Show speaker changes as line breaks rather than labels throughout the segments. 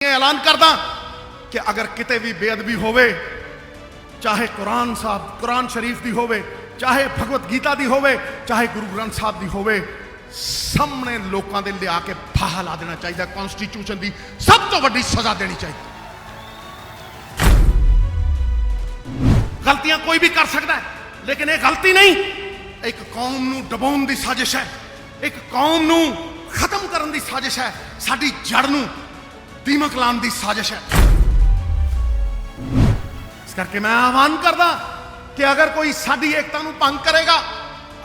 ऐलान करदा कि अगर किते भी बेअदबी होवे, चाहे कुरान साहब कुरान शरीफ दी होवे, चाहे भगवत गीता दी होवे, चाहे गुरु ग्रंथ साहब दी होवे, सामने लोगों दे लिया के फाहा ला देना चाहिए। कॉन्स्टिट्यूशन दी सब तो वड्डी सजा देनी चाहिए। गलतियां कोई भी कर सकता है, लेकिन यह गलती नहीं, एक कौम नूं दबाउण दी साजिश है, एक कौम नूं खत्म करन दी साजिश है, साडी जड़ नूं दीमक लाने की साजिश है। इस करके मैं आह्वान करदा कि अगर कोई साडी एकता नूं भंग करेगा,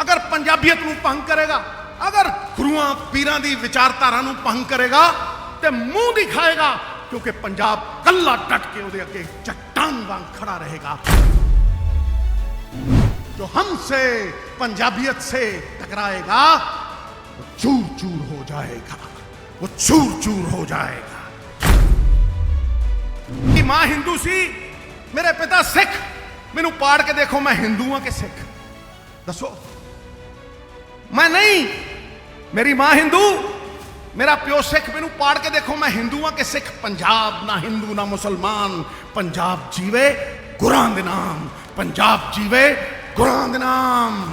अगर पंजाबीयत नूं भंग करेगा, अगर गुरुआं पीरां दी विचारधारा नूं भंग करेगा तो मुंह दिखाएगा, क्योंकि पंजाब कल्ला डट के उहदे अगे चट्टान वांग खड़ा रहेगा। जो हमसे पंजाबियत से टकराएगा वो चूर चूर हो जाएगा, वो चूर चूर हो जाएगा। कि मां हिंदू सी, मेरे पिता सिख, मैनू पाड़ के देखो मैं हिंदू हाँ कि सिख, दसो। मैं नहीं, मेरी मां हिंदू, मेरा प्यो सिख, मैनू पाड़ के देखो मैं हिंदू हाँ कि सिख। पंजाब ना हिंदू ना मुसलमान, पंजाब जीवे गुरां दे नाम, पंजाब जीवे गुरां दे नाम।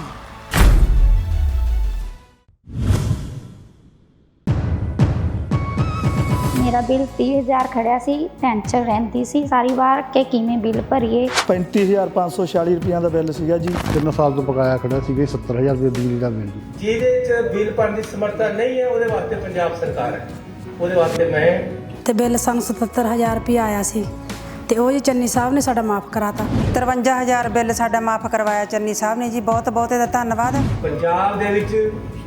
मेरा बिल 30,000 खड़ा सी, टेंशन रहती सी सारी बार कि किवें बिल भरीए।
35,546 रुपया का बिल सीगा जी।
3 साल तो बकाया खड़ा सीगे 70,000 रुपये बिजली का बिल।
ਜਿਹਦੇ ਚ ਬਿੱਲ ਭਰਨ ਦੀ ਸਮਰੱਥਾ ਨਹੀਂ ਹੈ ਉਹਦੇ ਵਾਸਤੇ ਪੰਜਾਬ ਸਰਕਾਰ ਹੈ, ਉਹਦੇ ਵਾਸਤੇ ਮੈਂ
ਤੇ ਬਿੱਲ ਸਾਨੂੰ 77,000 ਰੁਪਇਆ ਆਇਆ ਸੀ ਤੇ ਉਹ ਜੀ ਚੰਨੀ ਸਾਹਿਬ ਨੇ ਸਾਡਾ ਮਾਫ ਕਰਾਤਾ।
53,000 ਬਿੱਲ ਸਾਡਾ ਮਾਫ ਕਰਵਾਇਆ ਚੰਨੀ ਸਾਹਿਬ ਨੇ ਜੀ, ਬਹੁਤ ਬਹੁਤ ਇਹਦਾ ਧੰਨਵਾਦ।
ਪੰਜਾਬ ਦੇ ਵਿੱਚ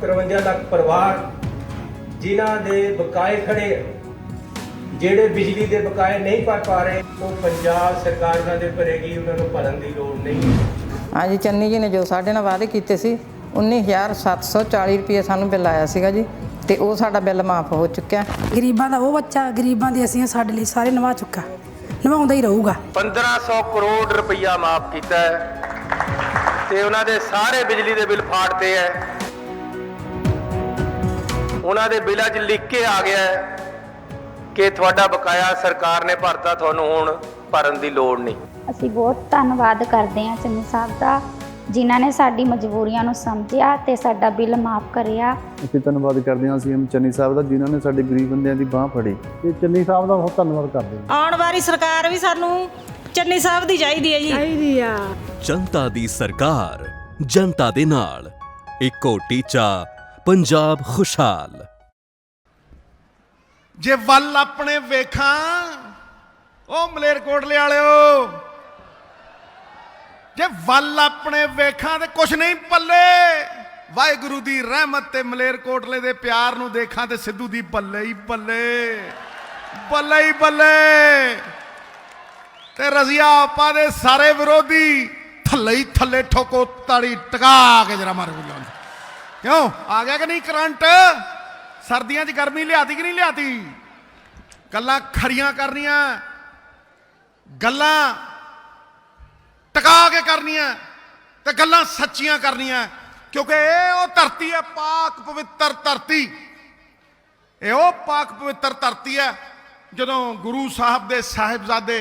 53 ਲੱਖ ਪਰਿਵਾਰ ਜਿਨ੍ਹਾਂ ਦੇ ਬਕਾਏ ਖੜੇ ਆ, ਜਿਹੜੇ ਬਿਜਲੀ ਦੇ ਬਕਾਏ ਨਹੀਂ ਭਰ ਪਾ ਰਹੇ, ਉਹ ਪੰਜਾਬ ਸਰਕਾਰ ਉਹਨਾਂ ਦੇ ਭਰੇਗੀ, ਉਹਨਾਂ ਨੂੰ ਭਰਨ ਦੀ ਲੋੜ ਨਹੀਂ।
ਹਾਂਜੀ, ਚੰਨੀ ਜੀ ਨੇ ਜੋ ਸਾਡੇ ਨਾਲ ਵਾਅਦੇ ਕੀਤੇ ਸੀ 19,740 ਰੁਪਏ ਸਾਨੂੰ ਬਿੱਲ ਆਇਆ ਸੀਗਾ ਜੀ, ਤੇ ਉਹ ਸਾਡਾ ਬਿੱਲ ਮਾਫ ਹੋ ਚੁੱਕਿਆ।
ਗਰੀਬਾਂ ਦਾ ਉਹ ਬੱਚਾ, ਗਰੀਬਾਂ ਦੀ ਅਸੀਂ ਸਾਡੇ ਲਈ ਸਾਰੇ ਨਿਭਾ ਚੁੱਕਾ, ਨਿਭਾਉਂਦਾ ਹੀ ਰਹੂਗਾ।
1500 ਕਰੋੜ ਰੁਪਈਆ ਮਾਫ ਕੀਤਾ ਹੈ ਤੇ ਉਹਨਾਂ ਦੇ ਸਾਰੇ ਬਿਜਲੀ ਦੇ ਬਿੱਲ ਫਾੜਤੇ ਹੈ। ਉਹਨਾਂ ਦੇ ਬਿੱਲਾਂ 'ਚ ਲਿਖ ਕੇ ਆ ਗਿਆ ਹੈ ਕਿ ਤੁਹਾਡਾ ਬਕਾਇਆ ਸਰਕਾਰ ਨੇ ਭਰਤਾ, ਤੁਹਾਨੂੰ ਹੁਣ ਭਰਨ ਦੀ ਲੋੜ ਨਹੀਂ।
ਅਸੀਂ ਬਹੁਤ ਧੰਨਵਾਦ ਕਰਦੇ ਹਾਂ ਚੰਨੀ ਸਾਹਿਬ ਦਾ, ਜਿਨ੍ਹਾਂ ਨੇ ਸਾਡੀ ਮਜਬੂਰੀਆਂ ਨੂੰ ਸਮਝਿਆ ਤੇ ਸਾਡਾ ਬਿੱਲ ਮਾਫ ਕਰਿਆ।
ਅਸੀਂ ਧੰਨਵਾਦ ਕਰਦੇ ਹਾਂ ਸੀਐਮ ਚੰਨੀ ਸਾਹਿਬ ਦਾ, ਜਿਨ੍ਹਾਂ ਨੇ ਸਾਡੇ ਗਰੀਬ ਬੰਦਿਆਂ ਦੀ ਬਾਹ ਫੜੀ।
ਤੇ ਚੰਨੀ ਸਾਹਿਬ ਦਾ ਬਹੁਤ ਧੰਨਵਾਦ ਕਰਦੇ ਹਾਂ।
ਆਉਣ ਵਾਲੀ ਸਰਕਾਰ ਵੀ ਸਾਨੂੰ ਚੰਨੀ ਸਾਹਿਬ ਦੀ ਚਾਹੀਦੀ ਹੈ ਜੀ, ਚਾਹੀਦੀ ਆ।
ਜਨਤਾ ਦੀ ਸਰਕਾਰ, ਜਨਤਾ ਦੇ ਨਾਲ, ਇੱਕੋ ਟੀਚਾ, ਪੰਜਾਬ ਖੁਸ਼ਹਾਲ।
जे वल अपने वेखा ओ मलेरकोटले वालिओ, जे वल अपने वेखा ते कुछ नहीं पल्ले, वाहिगुरू दी रहमत ते मलेरकोटले दे प्यार नूं देखा ते सिद्धू दी बल्ले ही बल्ले, बल्ले ही बल्ले। ते रजिया आपा दे सारे विरोधी थल्ले ही थल्ले ठोको, ताड़ी टका के जरा मारो। क्यों आ गया कि नहीं करंट? सर्दियों च गर्मी लियाती कि नहीं लियाती? गल्लां खरियां करनियां, गल्लां टका के करनियां ते गल्लां सच्चियां करनियां, क्योंकि ये धरती है पाक पवित्र धरती, ये वो पाक पवित्र धरती है जदों गुरु साहब दे साहिबजादे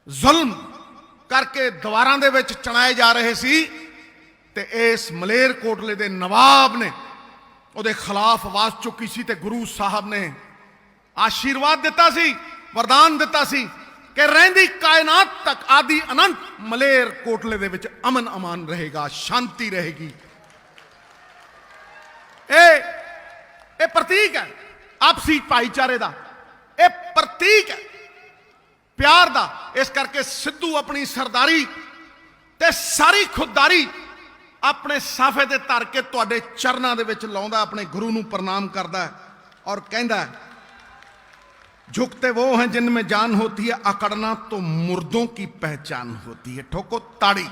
जुल्म करके दीवारां दे विच चणाए जा रहे सी, ते इस मलेरकोटले दे नवाब ने ਉਹਦੇ ਖਿਲਾਫ ਆਵਾਜ਼ ਚੁੱਕੀ ਸੀ ਤੇ ਗੁਰੂ ਸਾਹਿਬ ਨੇ ਆਸ਼ੀਰਵਾਦ ਦਿੱਤਾ ਸੀ, ਵਰਦਾਨ ਦਿੱਤਾ ਸੀ ਕਿ ਰਹਿੰਦੀ ਕਾਇਨਾਤ ਤੱਕ ਆਦਿ ਅਨੰਤ ਮਲੇਰ ਕੋਟਲੇ ਦੇ ਵਿੱਚ ਅਮਨ ਅਮਾਨ ਰਹੇਗਾ, ਸ਼ਾਂਤੀ ਰਹੇਗੀ। ਇਹ ਪ੍ਰਤੀਕ ਹੈ ਆਪਸੀ ਭਾਈਚਾਰੇ ਦਾ, ਇਹ ਪ੍ਰਤੀਕ ਹੈ ਪਿਆਰ ਦਾ। ਇਸ ਕਰਕੇ ਸਿੱਧੂ ਆਪਣੀ ਸਰਦਾਰੀ ਤੇ ਸਾਰੀ ਖੁਦਦਾਰੀ अपने साफे ते धर के तुहाडे चरनां दे विच लाउंदा, अपने गुरु नूं प्रणाम करदा और कहंदा झुकते वो हैं जिनमें जान होती है, अकड़ना तो मुर्दों की पहचान होती है। ठोको ताड़ी।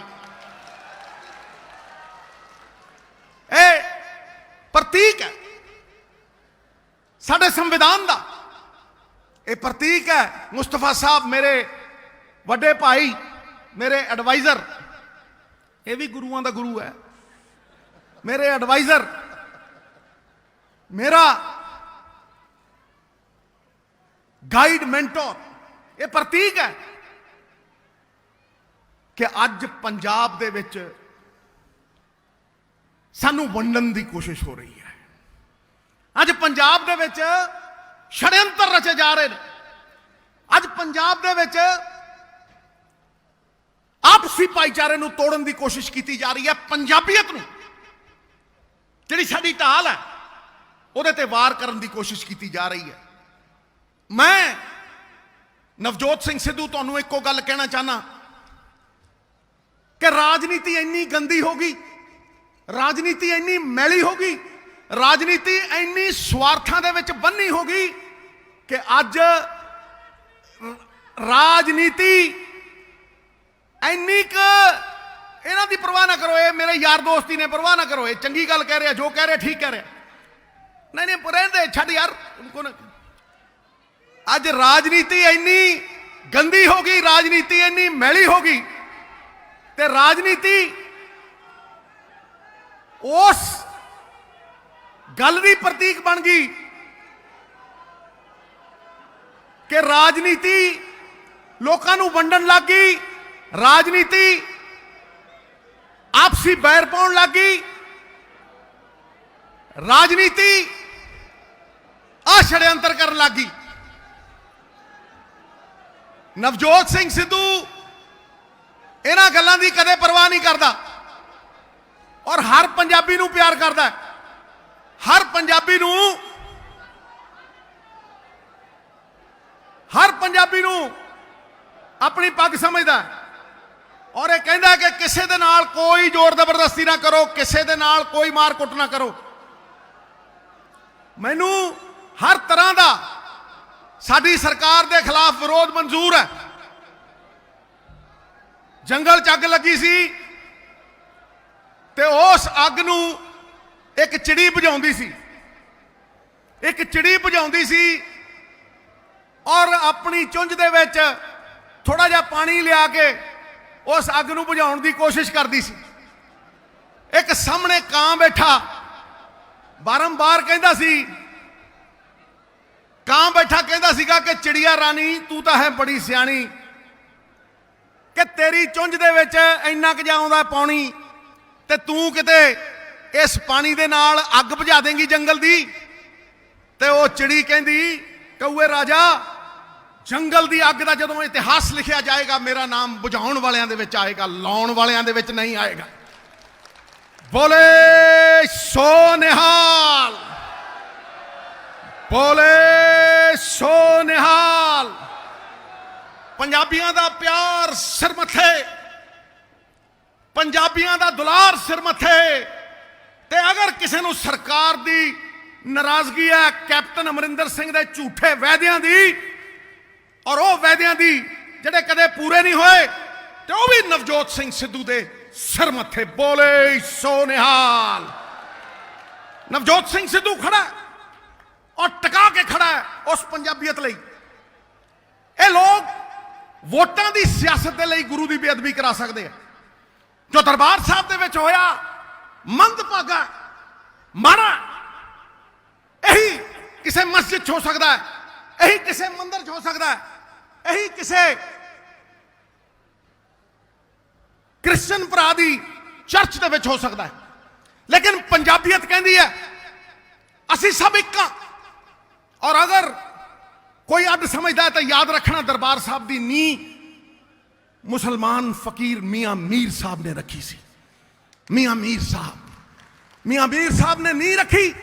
ए प्रतीक है साडे संविधान दा, ये प्रतीक है। मुस्तफा साहब मेरे वड्डे भाई, मेरे एडवाइजर, ये भी गुरुआं दा गुरु है, मेरे एडवाइजर, मेरा ਗਾਈਡ ਮੈਂਟਰ, ਇਹ ਪ੍ਰਤੀਕ ਹੈ ਕਿ ਅੱਜ ਪੰਜਾਬ ਦੇ ਵਿੱਚ ਸਾਨੂੰ ਵੰਡਣ ਦੀ ਕੋਸ਼ਿਸ਼ ਹੋ ਰਹੀ ਹੈ। ਅੱਜ ਪੰਜਾਬ ਦੇ ਵਿੱਚ ਛੜਯੰਤਰ ਰਚੇ ਜਾ ਰਹੇ ਨੇ। ਅੱਜ ਪੰਜਾਬ ਦੇ ਵਿੱਚ ਆਪਸੀ ਭਾਈਚਾਰੇ ਨੂੰ ਤੋੜਨ ਦੀ ਕੋਸ਼ਿਸ਼ ਕੀਤੀ ਜਾ ਰਹੀ ਹੈ। ਪੰਜਾਬੀਅਤ ਨੂੰ, ਜਿਹੜੀ ਸਾਡੀ ਢਾਲ ਹੈ, ਉਹਦੇ ਤੇ ਵਾਰ ਕਰਨ ਦੀ ਕੋਸ਼ਿਸ਼ ਕੀਤੀ ਜਾ ਰਹੀ ਹੈ। ਮੈਂ ਨਵਜੋਤ ਸਿੰਘ ਸਿੱਧੂ ਤੁਹਾਨੂੰ ਇੱਕੋ ਗੱਲ ਕਹਿਣਾ ਚਾਹਨਾ ਕਿ ਰਾਜਨੀਤੀ ਇੰਨੀ ਗੰਦੀ ਹੋ ਗਈ, ਰਾਜਨੀਤੀ ਇੰਨੀ ਮੈਲੀ ਹੋ ਗਈ, ਰਾਜਨੀਤੀ ਇੰਨੀ ਸਵਾਰਥਾਂ ਦੇ ਵਿੱਚ ਬੰਨੀ ਹੋ ਗਈ ਕਿ ਅੱਜ ਰਾਜਨੀਤੀ ਇੰਨੀ ਕੁ, ਇਹਨਾਂ ਦੀ ਪਰਵਾਹ ਨਾ ਕਰੋ, ਇਹ ਮੇਰੇ ਯਾਰ ਦੋਸਤੀ ਨੇ, ਪਰਵਾਹ ਨਾ ਕਰੋ, ਇਹ ਚੰਗੀ ਗੱਲ ਕਹਿ ਰਿਹਾ, ਜੋ ਕਹਿ ਰਿਹਾ ਠੀਕ ਕਹਿ ਰਿਹਾ, ਨਹੀਂ ਨਹੀਂ ਰਹਿੰਦੇ, ਛੱਡ ਯਾਰ। ਅੱਜ ਰਾਜਨੀਤੀ ਇੰਨੀ ਗੰਦੀ ਹੋ ਗਈ, ਰਾਜਨੀਤੀ ਇੰਨੀ ਮੈਲੀ ਹੋ ਗਈ ਤੇ ਰਾਜਨੀਤੀ ਉਸ ਗੱਲ ਦੀ ਪ੍ਰਤੀਕ ਬਣ ਗਈ ਕਿ ਰਾਜਨੀਤੀ ਲੋਕਾਂ ਨੂੰ ਵੰਡਣ ਲੱਗ ਗਈ, ਰਾਜਨੀਤੀ ਆਪਸੀ ਬੈਰ ਪਾਉਣ ਲੱਗ ਗਈ, ਰਾਜਨੀਤੀ ਆ ਛੜਯੰਤਰ ਕਰਨ ਲੱਗ ਗਈ। ਨਵਜੋਤ ਸਿੰਘ ਸਿੱਧੂ ਇਹਨਾਂ ਗੱਲਾਂ ਦੀ ਕਦੇ ਪਰਵਾਹ ਨਹੀਂ ਕਰਦਾ ਔਰ ਹਰ ਪੰਜਾਬੀ ਨੂੰ ਪਿਆਰ ਕਰਦਾ, ਹਰ ਪੰਜਾਬੀ ਨੂੰ ਆਪਣੀ ਪੱਗ ਸਮਝਦਾ ਔਰ ਇਹ ਕਹਿੰਦਾ ਕਿ ਕਿਸੇ ਦੇ ਨਾਲ ਕੋਈ ਜ਼ੋਰ ਜ਼ਬਰਦਸਤੀ ਨਾ ਕਰੋ, ਕਿਸੇ ਦੇ ਨਾਲ ਕੋਈ ਮਾਰ ਕੁੱਟ ਨਾ ਕਰੋ। ਮੈਨੂੰ ਹਰ ਤਰ੍ਹਾਂ ਦਾ ਸਾਡੀ ਸਰਕਾਰ ਦੇ ਖਿਲਾਫ ਵਿਰੋਧ ਮਨਜ਼ੂਰ ਹੈ। ਜੰਗਲ 'ਚ ਅੱਗ ਲੱਗੀ ਸੀ ਤੇ ਉਸ ਅੱਗ ਨੂੰ ਇੱਕ ਚਿੜੀ ਬੁਝਾਉਂਦੀ ਸੀ, ਇੱਕ ਚਿੜੀ ਬੁਝਾਉਂਦੀ ਸੀ ਔਰ ਆਪਣੀ ਚੁੰਝ ਦੇ ਵਿੱਚ ਥੋੜਾ ਜਿਹਾ ਪਾਣੀ ਲਿਆ ਕੇ ਉਸ ਅੱਗ ਨੂੰ ਬੁਝਾਉਣ ਦੀ ਕੋਸ਼ਿਸ਼ ਕਰਦੀ ਸੀ। ਇੱਕ ਸਾਹਮਣੇ ਕਾਂ ਬੈਠਾ ਬਾਰੰਬਾਰ ਕਹਿੰਦਾ ਸੀ, ਕਾਂ ਬੈਠਾ ਕਹਿੰਦਾ ਸੀਗਾ ਕਿ ਚਿੜੀਆ ਰਾਣੀ ਤੂੰ ਤਾਂ ਹੈ ਬੜੀ ਸਿਆਣੀ, ਕਿ ਤੇਰੀ ਚੁੰਝ ਦੇ ਵਿੱਚ ਇੰਨਾ ਕੁ ਜਿਹਾ ਆਉਂਦਾ ਪਾਣੀ ਤੇ ਤੂੰ ਕਿਤੇ ਇਸ ਪਾਣੀ ਦੇ ਨਾਲ ਅੱਗ ਬੁਝਾ ਦੇਂਗੀ ਜੰਗਲ ਦੀ। ਤੇ ਉਹ ਚਿੜੀ ਕਹਿੰਦੀ, ਕਊਏ ਰਾਜਾ, ਜੰਗਲ ਦੀ ਅੱਗ ਦਾ ਜਦੋਂ ਇਤਿਹਾਸ ਲਿਖਿਆ ਜਾਏਗਾ ਮੇਰਾ ਨਾਮ ਬੁਝਾਉਣ ਵਾਲਿਆਂ ਦੇ ਵਿੱਚ ਆਏਗਾ, ਲਾਉਣ ਵਾਲਿਆਂ ਦੇ ਵਿੱਚ ਨਹੀਂ ਆਏਗਾ। ਬੋਲੇ ਸੋ ਨਿਹਾਲ, ਬੋਲੇ ਸੋ ਨਿਹਾਲ। ਪੰਜਾਬੀਆਂ ਦਾ ਪਿਆਰ ਸਿਰ ਮੱਥੇ, ਪੰਜਾਬੀਆਂ ਦਾ ਦੁਲਾਰ ਸਿਰ ਮੱਥੇ। ਤੇ ਅਗਰ ਕਿਸੇ ਨੂੰ ਸਰਕਾਰ ਦੀ ਨਾਰਾਜ਼ਗੀ ਹੈ ਕੈਪਟਨ ਅਮਰਿੰਦਰ ਸਿੰਘ ਦੇ ਝੂਠੇ ਵਾਅਦਿਆਂ ਦੀ ਔਰ ਉਹ ਵਾਅਦਿਆਂ ਦੀ ਜਿਹੜੇ ਕਦੇ ਪੂਰੇ ਨਹੀਂ ਹੋਏ, ਤੇ ਉਹ ਵੀ ਨਵਜੋਤ ਸਿੰਘ ਸਿੱਧੂ ਦੇ ਸਿਰ ਮੱਥੇ। ਬੋਲੇ ਸੋ ਨਿਹਾਲ। ਨਵਜੋਤ ਸਿੰਘ ਸਿੱਧੂ ਖੜਾ ਔਰ ਟਿਕਾ ਕੇ ਖੜਾ ਹੈ ਉਸ ਪੰਜਾਬੀਅਤ ਲਈ। ਇਹ ਲੋਕ ਵੋਟਾਂ ਦੀ ਸਿਆਸਤ ਦੇ ਲਈ ਗੁਰੂ ਦੀ ਬੇਅਦਬੀ ਕਰਾ ਸਕਦੇ ਆ। ਜੋ ਦਰਬਾਰ ਸਾਹਿਬ ਦੇ ਵਿੱਚ ਹੋਇਆ ਮੰਦਭਾਗਾ, ਮਾੜਾ, ਇਹੀ ਕਿਸੇ ਮਸਜਿਦ 'ਚ ਹੋ ਸਕਦਾ ਹੈ, ਇਹੀ ਕਿਸੇ ਮੰਦਿਰ 'ਚ ਹੋ ਸਕਦਾ ਹੈ, ਇਹੀ ਕਿਸੇ ਕ੍ਰਿਸਚਨ ਭਰਾ ਦੀ ਚਰਚ ਦੇ ਵਿੱਚ ਹੋ ਸਕਦਾ ਹੈ। ਲੇਕਿਨ ਪੰਜਾਬੀਅਤ ਕਹਿੰਦੀ ਹੈ ਅਸੀਂ ਸਭ ਇੱਕ ਹਾਂ। ਔਰ ਅਗਰ ਕੋਈ ਅੱਡ ਸਮਝਦਾ ਹੈ ਤਾਂ ਯਾਦ ਰੱਖਣਾ, ਦਰਬਾਰ ਸਾਹਿਬ ਦੀ ਨੀਂਹ ਮੁਸਲਮਾਨ ਫਕੀਰ ਮੀਆਂ ਮੀਰ ਸਾਹਿਬ ਨੇ ਰੱਖੀ ਸੀ। ਮੀਆਂ ਮੀਰ ਸਾਹਿਬ ਨੇ ਨੀਂਹ ਰੱਖੀ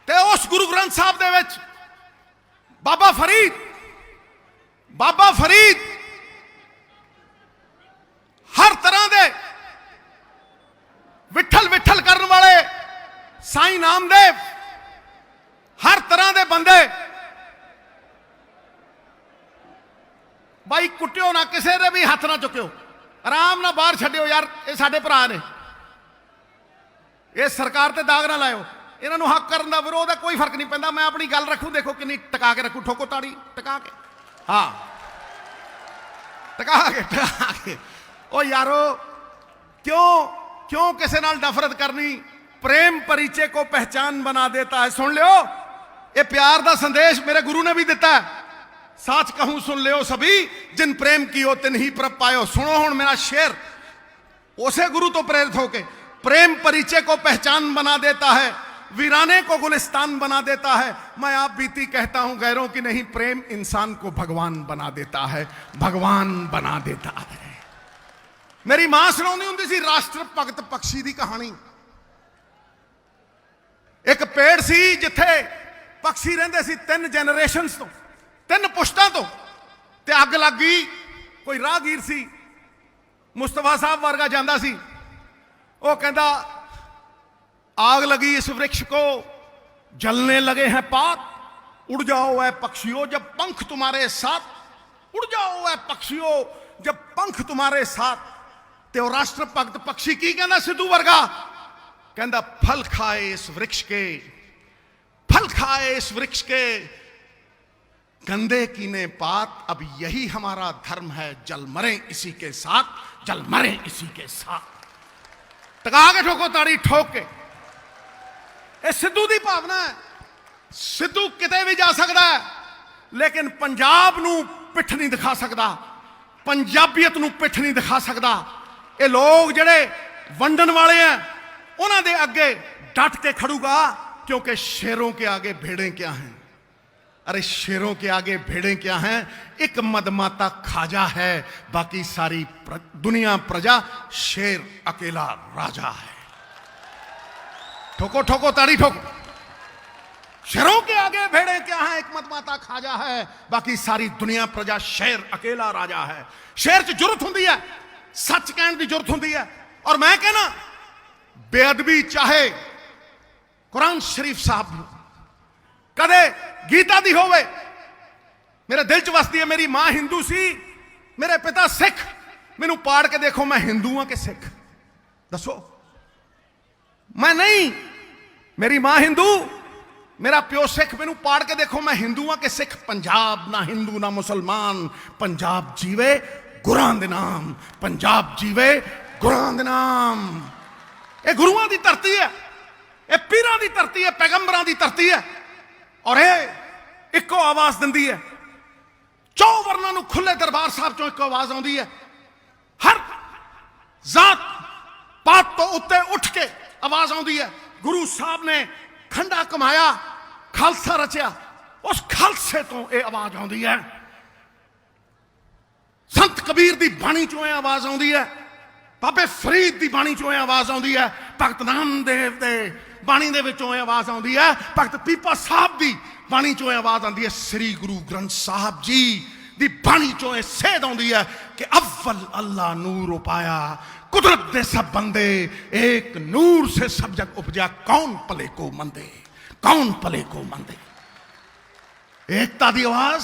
ਤੇ ਉਸ ਗੁਰੂ ਗ੍ਰੰਥ ਸਾਹਿਬ ਦੇ ਵਿੱਚ ਬਾਬਾ ਫਰੀਦ ਹਰ ਤਰ੍ਹਾਂ ਦੇ ਵਿਠਲ ਕਰਨ ਵਾਲੇ, ਸਾਈਂ ਨਾਮਦੇਵ, ਹਰ ਤਰ੍ਹਾਂ ਦੇ ਬੰਦੇ, ਬਾਈ ਕੁੱਟਿਓ ਨਾ, ਕਿਸੇ ਦੇ ਵੀ ਹੱਥ ਨਾ ਚੁੱਕਿਓ, ਆਰਾਮ ਨਾਲ ਬਾਹਰ ਛੱਡਿਓ ਯਾਰ, ਇਹ ਸਾਡੇ ਭਰਾ ਨੇ, ਇਹ ਸਰਕਾਰ ਤੇ ਦਾਗ ਨਾ ਲਾਇਓ। ਇਹਨਾਂ ਨੂੰ ਹੱਕ ਕਰਨ ਦਾ ਵਿਰੋਧ ਹੈ, ਕੋਈ ਫਰਕ ਨਹੀਂ ਪੈਂਦਾ। ਮੈਂ ਆਪਣੀ ਗੱਲ ਰੱਖੂ, ਦੇਖੋ ਕਿੰਨੀ ਟਿਕਾ ਕੇ ਰੱਖੂ, ਠੋਕੋ ਤਾੜੀ ਟਿਕਾ ਕੇ, ਹਾਂ ਟਿਕਾ ਕੇ। ਉਹ ਯਾਰੋ, क्यों किसी नाल नफरत करनी? प्रेम परिचय को पहचान बना देता है। सुन लियो, ये प्यार का संदेश मेरे गुरु ने भी दिता है। साच कहूं सुन लियो सभी, जिन प्रेम कियो तिन ही प्रभ पायो। सुनो हुण मेरा शेर उसे गुरु तो प्रेरित होके। प्रेम परिचय को पहचान बना देता है, वीराने को गुलिस्तान बना देता है। मैं आप बीती कहता हूं गैरों की नहीं, प्रेम इंसान को भगवान बना देता है, भगवान बना देता है। मेरी मां सुणाउंदी हुंदी सी राष्ट्र भगत पक्षी दी कहानी। एक पेड़ सी जिथे पक्षी रहिंदे सी 3 जनरेशनस तो, 3 पुश्तां तो, ते अग लग गई। कोई राहगीर सी मुस्तफा साहब वर्गा जांदा सी, वो कहता आग लगी इस वृक्ष को, जलने लगे हैं पात, उड़ जाओ ऐ पक्षियों जब पंख तुम्हारे साथ, उड़ जाओ ऐ पक्षियों जब पंख तुम्हारे साथ। ते वो राष्ट्र भगत पक्षी की कहना सिद्धू वर्गा, कहता फल खाए इस वृक्ष के, फल खाए इस वृक्ष के, गंदे कीने पात, अब यही हमारा धर्म है, जल मरे इसी के साथ, जल मरे इसी के साथ। टका के ठोको ताड़ी ठोक के। ये सिद्धू दी भावना है। सिद्धू किते भी जा सकता है, लेकिन पंजाब नू पिठ नहीं दिखा सकता, पंजाबीयत नू पिठ नहीं दिखा सकता। ये लोग जड़े वंडन वाले हैं, उन्हां दे अगे डट के खड़ूगा, क्योंकि शेरों के आगे भेड़ें क्या हैं। अरे शेरों के आगे भेड़ें क्या हैं? एक मदमाता खाजा है, बाकी सारी दुनिया प्रजा, शेर अकेला राजा है। ठोको ठोको ताड़ी ठोको। शेरों के आगे भेड़ें क्या हैं? एक मदमाता खाजा है, बाकी सारी दुनिया प्रजा, शेर अकेला राजा है। शेर च जुरत हुंदी है, सच कहने की जुरत हुंदी है। और मैं कहना बेअदबी चाहे कुरान शरीफ साहब कदे गीता दी होवे, मेरे दिल च वसदी है। मेरी मां हिंदू सी, मेरे पिता सिख, मैनू पाड़ के देखो मैं हिंदू हां कि सिख, दसो। मैं नहीं, मेरी मां हिंदू, मेरा प्यो सिख, मैनू पाड़ के देखो मैं हिंदू हां कि सिख। पंजाब ना हिंदू ना मुसलमान, पंजाब जीवे गुरां दे नाम, पंजाब जीवे गुरां दे नाम। ये गुरुआं दी धरती है, ये पीरां दी धरती है, पैगंबरां दी धरती है। और ये इको आवाज दिंदी है, 4 वर्णां नूं खुले दरबार साहब चों इको आवाज आउंदी है। हर जात पात तो उत्ते उठ के आवाज आउंदी है। गुरु साहब ने खंडा कमाया, खालसा रचिया, उस खालसे तो ये आवाज आउंदी है। संत कबीर दी बाणी चों आवाज आउंदी है, बाबे फरीद दी बाणी चों आवाज आउंदी है, भगत नामदेव दे बाणी दे विचों आवाज आउंदी है, भगत पीपा साहब दी बाणी चों आवाज आउंदी है, श्री गुरु ग्रंथ साहब जी दी बाणी चों सेध आउंदी है कि अव्वल अल्लाह नूर उपाया, कुदरत दे सब बंदे, एक नूर से सब जग उपजा, कौन पले को मंदे, कौन पले को मंदे। एकता दी आवाज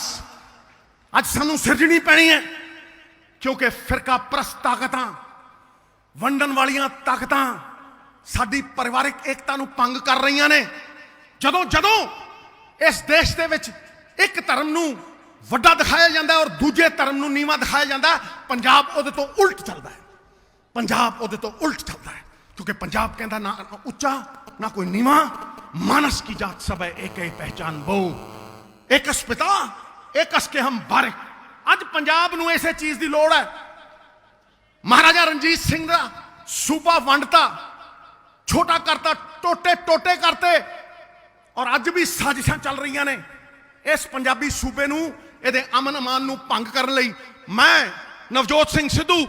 अज सानू सिरजनी पैनी है, क्योंकि फिरका प्रस्त ताकतां, वंडन वालियां ताकतां साडी परिवारिक एकता नूं भंग कर रही ने। जदों जदों इस देश दे विच एक धर्म नूं वड्डा दिखाया जाता है और दूजे धर्म नूं नीवा दिखाया जाता है, पंजाब उहदे तो उल्ट चलता है। पंजाब उहदे तो उल्ट चलता है, क्योंकि पंजाब कहता ना उच्चा ना कोई नीवा, मानस की जात सब है एक ही पहचान बो, एकस पिता एकस के हम बारिक। अज पंजाब नूं इसे चीज की लोड़ है। महाराजा रणजीत सिंह दा सूबा वंडता, छोटा करता, टोटे टोटे करते, और अज भी साजिशां चल रही ने इस पंजाबी सूबे नूं, इहदे अमन अमान नूं भंग करन लई। मैं नवजोत सिंह सिद्धू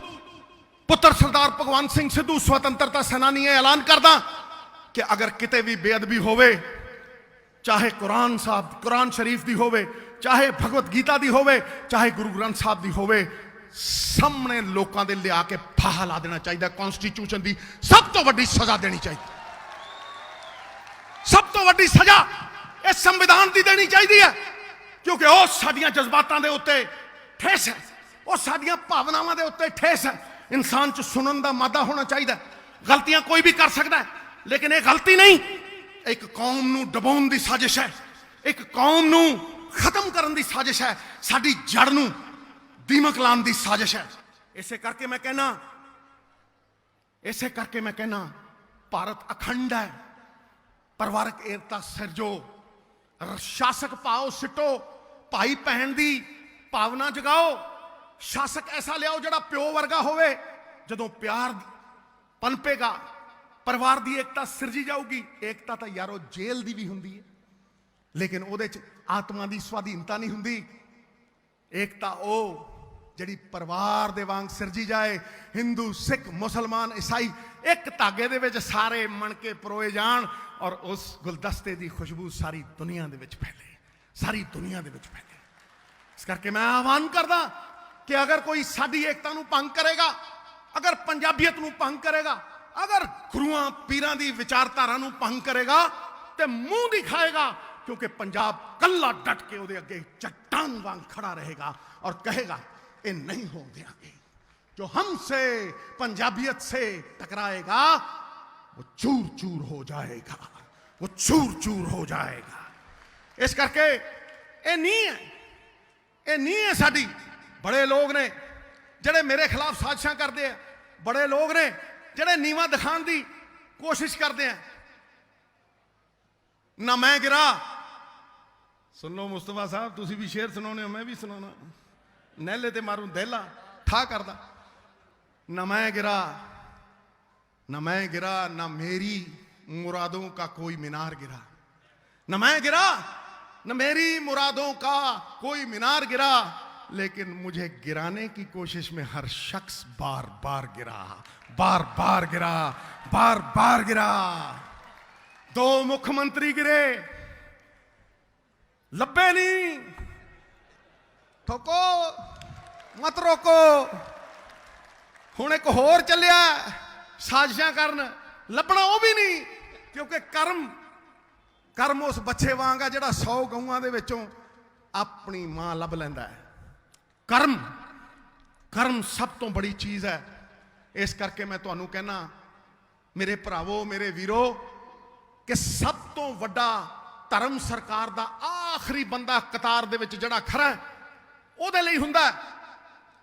पुत्र सरदार भगवंत सिंह सिद्धू स्वतंत्रता सेनानी ऐलान करदा कि अगर किते भी बेअदबी होवे, चाहे कुरान साहब कुरान शरीफ दी होवे, चाहे भगवत गीता दी होवे, चाहे गुरु ग्रंथ साहब दी होवे, सामने लोगों के लिया के फाहा ला देना चाहिए। कॉन्स्टिट्यूशन की सब तो वड्डी सजा देनी चाहिए, सब तो वड्डी सजा इस संविधान की देनी चाहिए है, क्योंकि वह साडियां जज्बातां दे उत्ते ठेस है, वह साडियां भावनावां दे उत्ते ठेस है। इंसान च सुनन दा मादा होना चाहिए। गलतियां कोई भी कर सकता है, लेकिन यह गलती नहीं, एक कौम नूं डबाउण दी साजिश है, एक कौम नूं खत्म करन दी साजिश है, साडी जड़ नूं दीमक लाने की साजिश है। इसे करके मैं कहना, इसे करके मैं कहना, भारत अखंड है। परिवारक एकता सिरजो, शासक पाओ सिटो, भाई भैन की ਭਾਵਨਾ ਜਗਾਓ, ਸ਼ਾਸਕ ਐਸਾ ਲਿਆਓ ਜਿਹੜਾ ਪਿਓ ਵਰਗਾ ਹੋਵੇ। ਜਦੋਂ ਪਿਆਰ ਪਨਪੇਗਾ, ਪਰਿਵਾਰ ਦੀ ਏਕਤਾ ਸਿਰਜੀ ਜਾਊਗੀ। ਏਕਤਾ ਤਾਂ ਯਾਰੋ ਜੇਲ੍ਹ ਦੀ ਵੀ ਹੁੰਦੀ ਹੈ, ਲੇਕਿਨ ਉਹਦੇ 'ਚ ਆਤਮਾ ਦੀ ਸਵਾਧੀਨਤਾ ਨਹੀਂ ਹੁੰਦੀ। ਏਕਤਾ ਉਹ ਜਿਹੜੀ ਪਰਿਵਾਰ ਦੇ ਵਾਂਗ ਸਿਰਜੀ ਜਾਏ। ਹਿੰਦੂ, ਸਿੱਖ, ਮੁਸਲਮਾਨ, ਈਸਾਈ ਇੱਕ ਧਾਗੇ ਦੇ ਵਿੱਚ ਸਾਰੇ ਮਣ ਕੇ ਪਰੋਏ ਜਾਣ ਔਰ ਉਸ ਗੁਲਦਸਤੇ ਦੀ ਖੁਸ਼ਬੂ ਸਾਰੀ ਦੁਨੀਆ ਦੇ ਵਿੱਚ ਫੈਲੇ, ਸਾਰੀ ਦੁਨੀਆ ਦੇ ਵਿੱਚ ਫੈਲੇ। ਇਸ ਕਰਕੇ ਮੈਂ ਆਹਵਾਨ ਕਰਦਾ ਕਿ ਅਗਰ ਕੋਈ ਸਾਡੀ ਏਕਤਾ ਨੂੰ ਭੰਗ ਕਰੇਗਾ, ਅਗਰ ਪੰਜਾਬੀਅਤ ਨੂੰ ਭੰਗ ਕਰੇਗਾ, ਅਗਰ ਗੁਰੂਆਂ ਪੀਰਾਂ ਦੀ ਵਿਚਾਰਧਾਰਾ ਨੂੰ ਭੰਗ ਕਰੇਗਾ ਤੇ ਮੂੰਹ ਦਿਖਾਏਗਾ, क्योंकि पंजाब कल्ला डट के ਉਹਦੇ ਅੱਗੇ चट्टान वांग खड़ा रहेगा और कहेगा ये नहीं हो देंगे। जो हमसे पंजाबियत से टकराएगा वो चूर चूर हो जाएगा, वो चूर चूर हो जाएगा। इस करके ये नहीं है साडी। बड़े लोग ने ਜਿਹੜੇ मेरे खिलाफ साजिशां करते हैं, बड़े लोग ने ਜਿਹੜੇ नीवा दिखाने की कोशिश करते हैं। ना मैं गिरा, सुन लो मुस्तफा साहब, तुसी भी शेर सुनाने हो, मैं भी सुनाना। नहले ते मारूं दहला ठा करदा। ना मैं गिरा, ना मेरी मुरादों का कोई मीनार गिरा। ना मैं गिरा, न मेरी मुरादों का कोई मीनार गिरा, लेकिन मुझे गिराने की कोशिश में हर शख्स बार बार गिरा, बार बार गिरा, बार बार गिरा। 2 मुख्यमंत्री गिरे, लब्बे नहीं। ठोको मत रोको। हुण एक होर चलिया साजिशां करन, लभना वो भी नहीं, क्योंकि कर्म उस बच्चे वांग है जिहड़ा 100 गऊआं दे विचों अपनी मां लभ लैंदा है। कर्म सब तो बड़ी चीज़ है। इस करके मैं तुहानूं कहना, मेरे भरावो, मेरे वीरो, कि सब तो वड्डा धर्म सरकार दा आखिरी बंदा कतार दे विच जिहड़ा खड़ा है उहदे लई हुंदा है,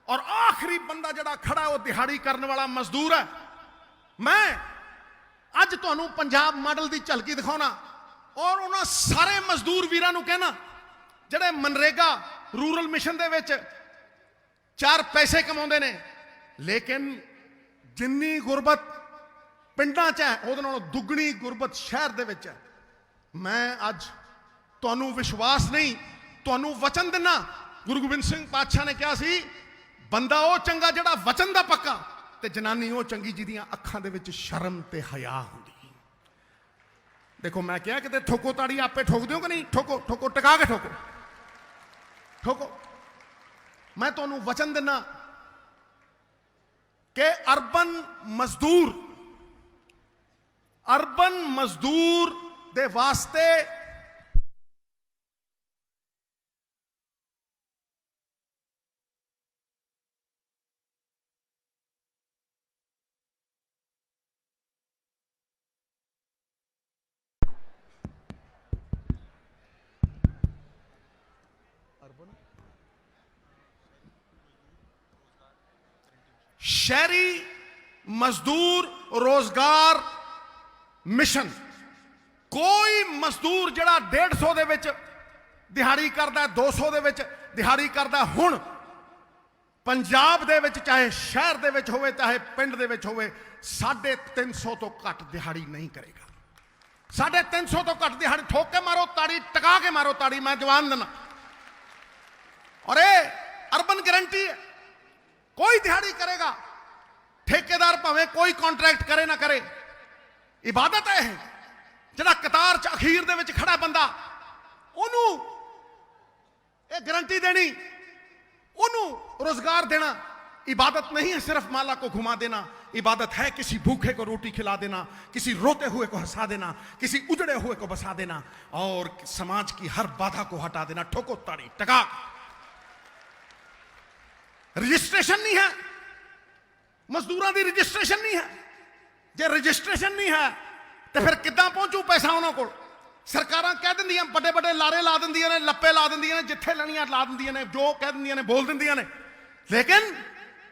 और आखिरी बंदा जिहड़ा खड़ा है वो दिहाड़ी करने वाला मजदूर है। मैं अज तुहानूं पंजाब मॉडल दी झलकी दिखाउणा और उन्हां सारे मजदूर वीरां नूं कहना जिहड़े मनरेगा रूरल मिशन दे विच 4 पैसे कमाउंदे ने, लेकिन जिन्नी गुरबत पिंडां 'च है ਉਹਦੇ ਨਾਲੋਂ दुगनी गुरबत शहर ਦੇ ਵਿੱਚ है। मैं अज ਤੁਹਾਨੂੰ विश्वास नहीं, ਤੁਹਾਨੂੰ वचन दिना। गुरु गोबिंद सिंह पातशाह ने कहा सी, बंदा ਉਹ ਚੰਗਾ ਜਿਹੜਾ वचन ਦਾ पक्का, ਤੇ जनानी ਉਹ ਚੰਗੀ ਜਿਹਦੀਆਂ ਅੱਖਾਂ ਦੇ ਵਿੱਚ शर्म ਤੇ हया ਹੁੰਦੀ। देखो मैं क्या कि ठोको ताड़ी आपे ठोक दियो कि नहीं? ठोको ठोको, टिका के ठोको, ठोको। मैं ਤੁਹਾਨੂੰ वचन दिना कि अर्बन मजदूर दे वास्ते शहरी मजदूर रोजगार मिशन, कोई मजदूर जड़ा 150 दे विच दिहाड़ी करदा, 200 दे विच दिहाड़ी करदा, हुण पंजाब दे विच चाहे शहर दे विच होवे चाहे पिंड दे विच होवे 350 तो घट दिहाड़ी नहीं करेगा। 350 तो घट दिहाड़ी। ठोक के मारो ताड़ी, टका के मारो ताड़ी, मैं जवान देना। और ये अर्बन गारंटी है, कोई दिहाड़ी करेगा, ठेकेदार भावें कोई कॉन्ट्रैक्ट करे ना करे, इबादत है। जिहड़ा कतार च अखीर दे विच खड़ा बंदा, ओनू ये गारंटी देनी, ओनू रोजगार देना। इबादत नहीं है सिर्फ माला को घुमा देना, इबादत है किसी भूखे को रोटी खिला देना, किसी रोते हुए को हंसा देना, किसी उजड़े हुए को बसा देना, और समाज की हर बाधा को हटा देना। ठोको ताड़ी, टका। रजिस्ट्रेशन नहीं है, मजदूरों की रजिस्ट्रेशन नहीं है। जे रजिस्ट्रेशन नहीं है तो फिर किद्दां पहुंचू पैसा उन्होंने को? सरकारां कह दिंदियां, बड़े बड़े लारे ला दिंदियां ने, लप्पे ला दिंदियां ने, जिथे लड़ियां ला दिंदियां ने, जो कह दिंदियां ने बोल दिंदियां ने, लेकिन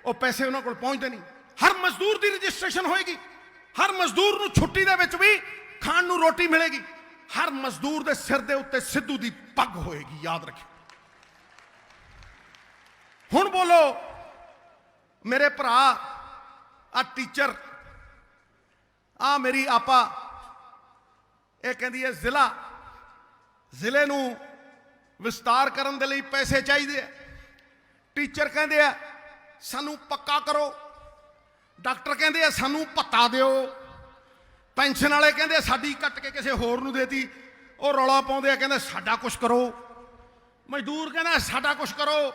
वो पैसे उन्होंने को पहुंचते नहीं। हर मजदूर की रजिस्ट्रेशन होएगी, हर मजदूर नूं छुट्टी दे विच भी खाण नूं रोटी मिलेगी, हर मजदूर दे सिर दे उत्ते सिद्धू दी पग होएगी, याद रखियो। ਹੁਣ ਬੋਲੋ ਮੇਰੇ ਭਰਾ, ਆ ਟੀਚਰ, ਆ ਮੇਰੀ ਆਪਾ, ਇਹ ਕਹਿੰਦੀ ਹੈ ਜ਼ਿਲ੍ਹੇ ਨੂੰ ਵਿਸਤਾਰ ਕਰਨ ਦੇ ਲਈ ਪੈਸੇ ਚਾਹੀਦੇ ਆ। ਟੀਚਰ ਕਹਿੰਦੇ ਆ ਸਾਨੂੰ ਪੱਕਾ ਕਰੋ, ਡਾਕਟਰ ਕਹਿੰਦੇ ਆ ਸਾਨੂੰ ਭੱਤਾ ਦਿਓ, ਪੈਨਸ਼ਨ ਵਾਲੇ ਕਹਿੰਦੇ ਸਾਡੀ ਕੱਟ ਕੇ ਕਿਸੇ ਹੋਰ ਨੂੰ ਦੇਤੀ, ਉਹ ਰੌਲਾ ਪਾਉਂਦੇ ਆ ਕਹਿੰਦੇ ਸਾਡਾ ਕੁਝ ਕਰੋ, ਮਜ਼ਦੂਰ ਕਹਿੰਦਾ ਸਾਡਾ ਕੁਝ ਕਰੋ।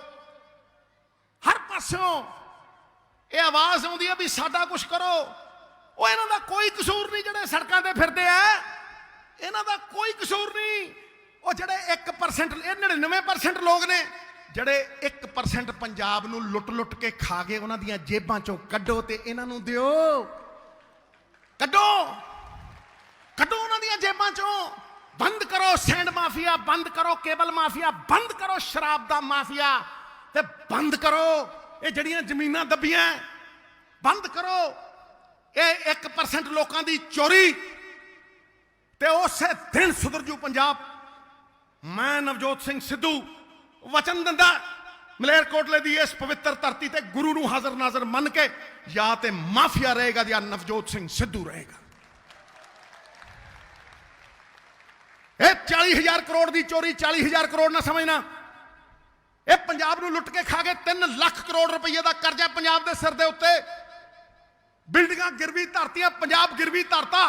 ਹਰ ਪਾਸਿਓਂ ਇਹ ਆਵਾਜ਼ ਆਉਂਦੀ ਹੈ ਵੀ ਸਾਡਾ ਕੁਝ ਕਰੋ। ਉਹ ਇਹਨਾਂ ਦਾ ਕੋਈ ਕਸੂਰ ਨਹੀਂ ਜਿਹੜੇ ਸੜਕਾਂ ਤੇ ਫਿਰਦੇ ਆ, ਇਹਨਾਂ ਦਾ ਕੋਈ ਕਸੂਰ ਨਹੀਂ। ਉਹ ਜਿਹੜੇ 1% ਇਹ 99% ਲੋਕ ਨੇ ਜਿਹੜੇ 1% ਪੰਜਾਬ ਨੂੰ ਲੁੱਟ ਕੇ ਖਾ ਗਏ, ਉਹਨਾਂ ਦੀਆਂ ਜੇਬਾਂ ਚੋਂ ਕੱਢੋ ਤੇ ਇਹਨਾਂ ਨੂੰ ਦਿਓ। ਕੱਢੋ ਉਹਨਾਂ ਦੀਆਂ ਜੇਬਾਂ ਚੋਂ। ਬੰਦ ਕਰੋ ਸੈਂਡ ਮਾਫੀਆ, ਬੰਦ ਕਰੋ ਕੇਬਲ ਮਾਫੀਆ, ਬੰਦ ਕਰੋ ਸ਼ਰਾਬ ਦਾ ਮਾਫੀਆ, ਤੇ ਬੰਦ ਕਰੋ ਇਹ ਜਿਹੜੀਆਂ ਜ਼ਮੀਨਾਂ ਦੱਬੀਆਂ, ਬੰਦ ਕਰੋ ਇਹ 1% ਲੋਕਾਂ ਦੀ ਚੋਰੀ, ਤੇ ਉਸੇ ਦਿਨ ਸੁਧਰ ਜੂ ਪੰਜਾਬ। ਮੈਂ ਨਵਜੋਤ ਸਿੰਘ ਸਿੱਧੂ ਵਚਨ ਦਿੰਦਾ ਮਲੇਰਕੋਟਲੇ ਦੀ ਇਸ ਪਵਿੱਤਰ ਧਰਤੀ ਤੇ ਗੁਰੂ ਨੂੰ ਹਾਜ਼ਰ ਨਾਜ਼ਰ ਮੰਨ ਕੇ, ਜਾਂ ਤੇ ਮਾਫੀਆ ਰਹੇਗਾ ਜਾਂ ਨਵਜੋਤ ਸਿੰਘ ਸਿੱਧੂ ਰਹੇਗਾ। ਇਹ 40,000 ਕਰੋੜ ਦੀ ਚੋਰੀ 40,000 ਕਰੋੜ ਨਾ ਸਮਝਣਾ। ਇਹ ਪੰਜਾਬ ਨੂੰ ਲੁੱਟ ਕੇ ਖਾ ਗਏ। 3 ਲੱਖ ਕਰੋੜ ਰੁਪਏ ਦਾ ਕਰਜ਼ਾ ਪੰਜਾਬ ਦੇ ਸਿਰ ਦੇ ਉੱਤੇ, ਬਿਲਡਿੰਗਾਂ ਗਿਰਵੀ ਧਰਤੀਆਂ, ਪੰਜਾਬ ਗਿਰਵੀ ਧਰਤਾ।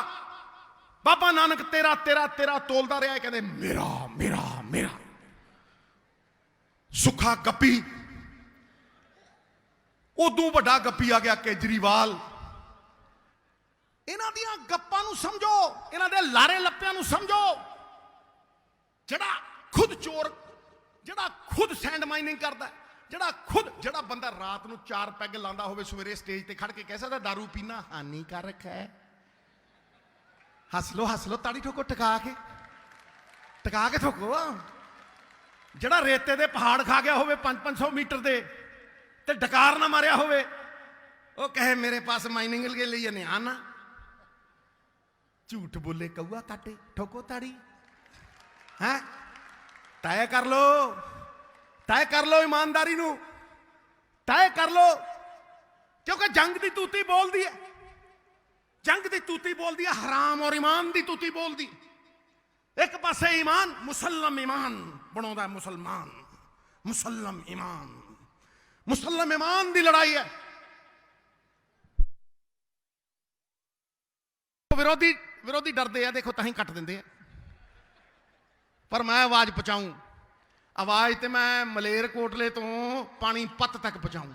ਬਾਬਾ ਨਾਨਕ ਤੇਰਾ ਤੇਰਾ ਤੇਰਾ ਤੋਲਦਾ ਰਿਹਾ, ਕਹਿੰਦੇ ਮੇਰਾ ਮੇਰਾ ਮੇਰਾ। ਸੁੱਖਾ ਗੱਪੀ, ਉਦੋਂ ਵੱਡਾ ਗੱਪੀ ਆ ਗਿਆ ਕੇਜਰੀਵਾਲ। ਇਹਨਾਂ ਦੀਆਂ ਗੱਪਾਂ ਨੂੰ ਸਮਝੋ, ਇਹਨਾਂ ਦੇ ਲਾਰੇ ਲੱਪਿਆਂ ਨੂੰ ਸਮਝੋ। ਜਿਹੜਾ ਖੁਦ ਚੋਰ, ਜਿਹੜਾ ਖੁਦ ਸੈਂਡ ਮਾਈਨਿੰਗ ਕਰਦਾ, ਜਿਹੜਾ ਬੰਦਾ ਰਾਤ ਨੂੰ 4 ਪੈਗ ਲਾਉਂਦਾ ਹੋਵੇ, ਸਵੇਰੇ ਸਟੇਜ ਤੇ ਖੜ ਕੇ ਕਹਿ ਸਕਦਾ ਦਾਰੂ ਪੀਣਾ ਹਾਨੀਕਾਰਕ ਹੈ। ਹੱਸ ਲੋ ਤਾੜੀ ਠੋਕੋ, ਟਕਾ ਕੇ ਠੋਕੋ। ਜਿਹੜਾ ਰੇਤੇ ਦੇ ਪਹਾੜ ਖਾ ਗਿਆ ਹੋਵੇ 500 ਮੀਟਰ ਦੇ, ਤੇ ਡਕਾਰ ਨਾ ਮਾਰਿਆ ਹੋਵੇ, ਉਹ ਕਹੇ ਮੇਰੇ ਪਾਸ ਮਾਈਨਿੰਗ ਕੇ ਲਈ ਨਿਆਣਾ। ਝੂਠ ਬੋਲੇ ਕਊਆ ਕਾਟੇ, ਠੋਕੋ ਤਾੜੀ। ਹੈ ਤੈਅ ਕਰ ਲੋ ਇਮਾਨਦਾਰੀ ਨੂੰ, ਤੈਅ ਕਰ ਲੋ, ਕਿਉਂਕਿ ਜੰਗ ਦੀ ਤੂਤੀ ਬੋਲਦੀ ਹੈ, ਹਰਾਮ ਔਰ ਈਮਾਨ ਦੀ ਤੂਤੀ ਬੋਲਦੀ। ਇੱਕ ਪਾਸੇ ਈਮਾਨ, ਮੁਸਲਮ ਈਮਾਨ ਬਣਾਉਂਦਾ ਮੁਸਲਮਾਨ, ਮੁਸਲਮ ਈਮਾਨ ਦੀ ਲੜਾਈ ਹੈ। ਵਿਰੋਧੀ ਡਰਦੇ ਆ, ਦੇਖੋ ਤਾਂ ਹੀ ਕੱਟ ਦਿੰਦੇ ਆ। ਪਰ ਮੈਂ ਆਵਾਜ਼ ਪਹੁੰਚਾਊਂ, ਆਵਾਜ਼ ਤੇ ਮੈਂ ਮਲੇਰਕੋਟਲੇ ਤੋਂ ਪਾਣੀਪਤ ਤੱਕ ਪਹੁੰਚਾਊਂ।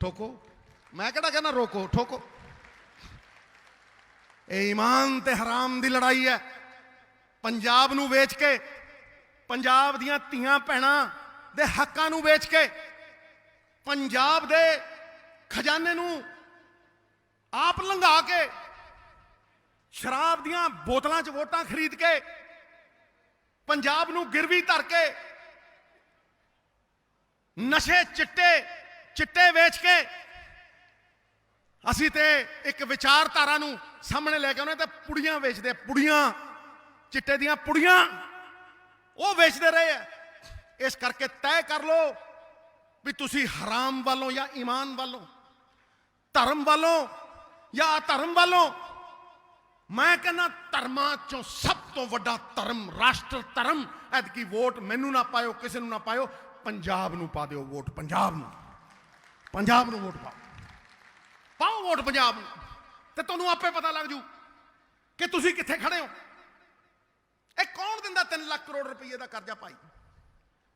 ਠੋਕੋ, ਮੈਂ ਕਿਹੜਾ ਕਹਿੰਦਾ ਰੋਕੋ, ਠੋਕੋ। ਇਹ ਈਮਾਨ ਤੇ ਹਰਾਮ ਦੀ ਲੜਾਈ ਹੈ। ਪੰਜਾਬ ਨੂੰ ਵੇਚ ਕੇ, ਪੰਜਾਬ ਦੀਆਂ ਧੀਆਂ ਭੈਣਾਂ ਦੇ ਹੱਕਾਂ ਨੂੰ ਵੇਚ ਕੇ, ਪੰਜਾਬ ਦੇ ਖਜ਼ਾਨੇ ਨੂੰ ਆਪ ਲੰਘਾ ਕੇ, ਸ਼ਰਾਬ ਦੀਆਂ ਬੋਤਲਾਂ 'ਚ ਵੋਟਾਂ ਖਰੀਦ ਕੇ, ਪੰਜਾਬ ਨੂੰ ਗਿਰਵੀ ਧਰ ਕੇ, ਨਸ਼ੇ ਚਿੱਟੇ ਵੇਚ ਕੇ, ਅਸੀਂ ਤੇ ਇੱਕ ਵਿਚਾਰਧਾਰਾ ਨੂੰ ਸਾਹਮਣੇ ਲੈ ਕੇ ਆਉਣੇ ਤੇ ਪੁੜੀਆਂ ਵੇਚਦੇ, ਪੁੜੀਆਂ, ਚਿੱਟੇ ਦੀਆਂ ਪੁੜੀਆਂ ਉਹ ਵੇਚਦੇ ਰਹੇ ਆ। ਇਸ ਕਰਕੇ ਤੈਅ ਕਰ ਲੋ ਵੀ ਤੁਸੀਂ ਹਰਾਮ ਵੱਲੋਂ ਜਾਂ ਈਮਾਨ ਵੱਲੋਂ, ਧਰਮ ਵੱਲੋਂ ਜਾਂ ਅਧਰਮ ਵੱਲੋਂ। ਮੈਂ ਕਹਿੰਦਾ ਧਰਮਾਂ ਚੋਂ ਸਭ ਤੋਂ ਵੱਡਾ ਧਰਮ ਰਾਸ਼ਟਰ ਧਰਮ। ਐਤਕੀ ਵੋਟ ਮੈਨੂੰ ਨਾ ਪਾਇਓ, ਕਿਸੇ ਨੂੰ ਨਾ ਪਾਇਓ, ਪੰਜਾਬ ਨੂੰ ਪਾ ਦਿਓ ਵੋਟ। ਪੰਜਾਬ ਨੂੰ ਵੋਟ ਪਾਓ ਵੋਟ ਪੰਜਾਬ ਨੂੰ, ਤੇ ਤੁਹਾਨੂੰ ਆਪੇ ਪਤਾ ਲੱਗ ਜੂ ਕਿ ਤੁਸੀਂ ਕਿੱਥੇ ਖੜੇ ਹੋ। ਇਹ ਕੌਣ ਦਿੰਦਾ 3 ਲੱਖ ਕਰੋੜ ਰੁਪਏ ਦਾ ਕਰਜ਼ਾ? ਭਾਈ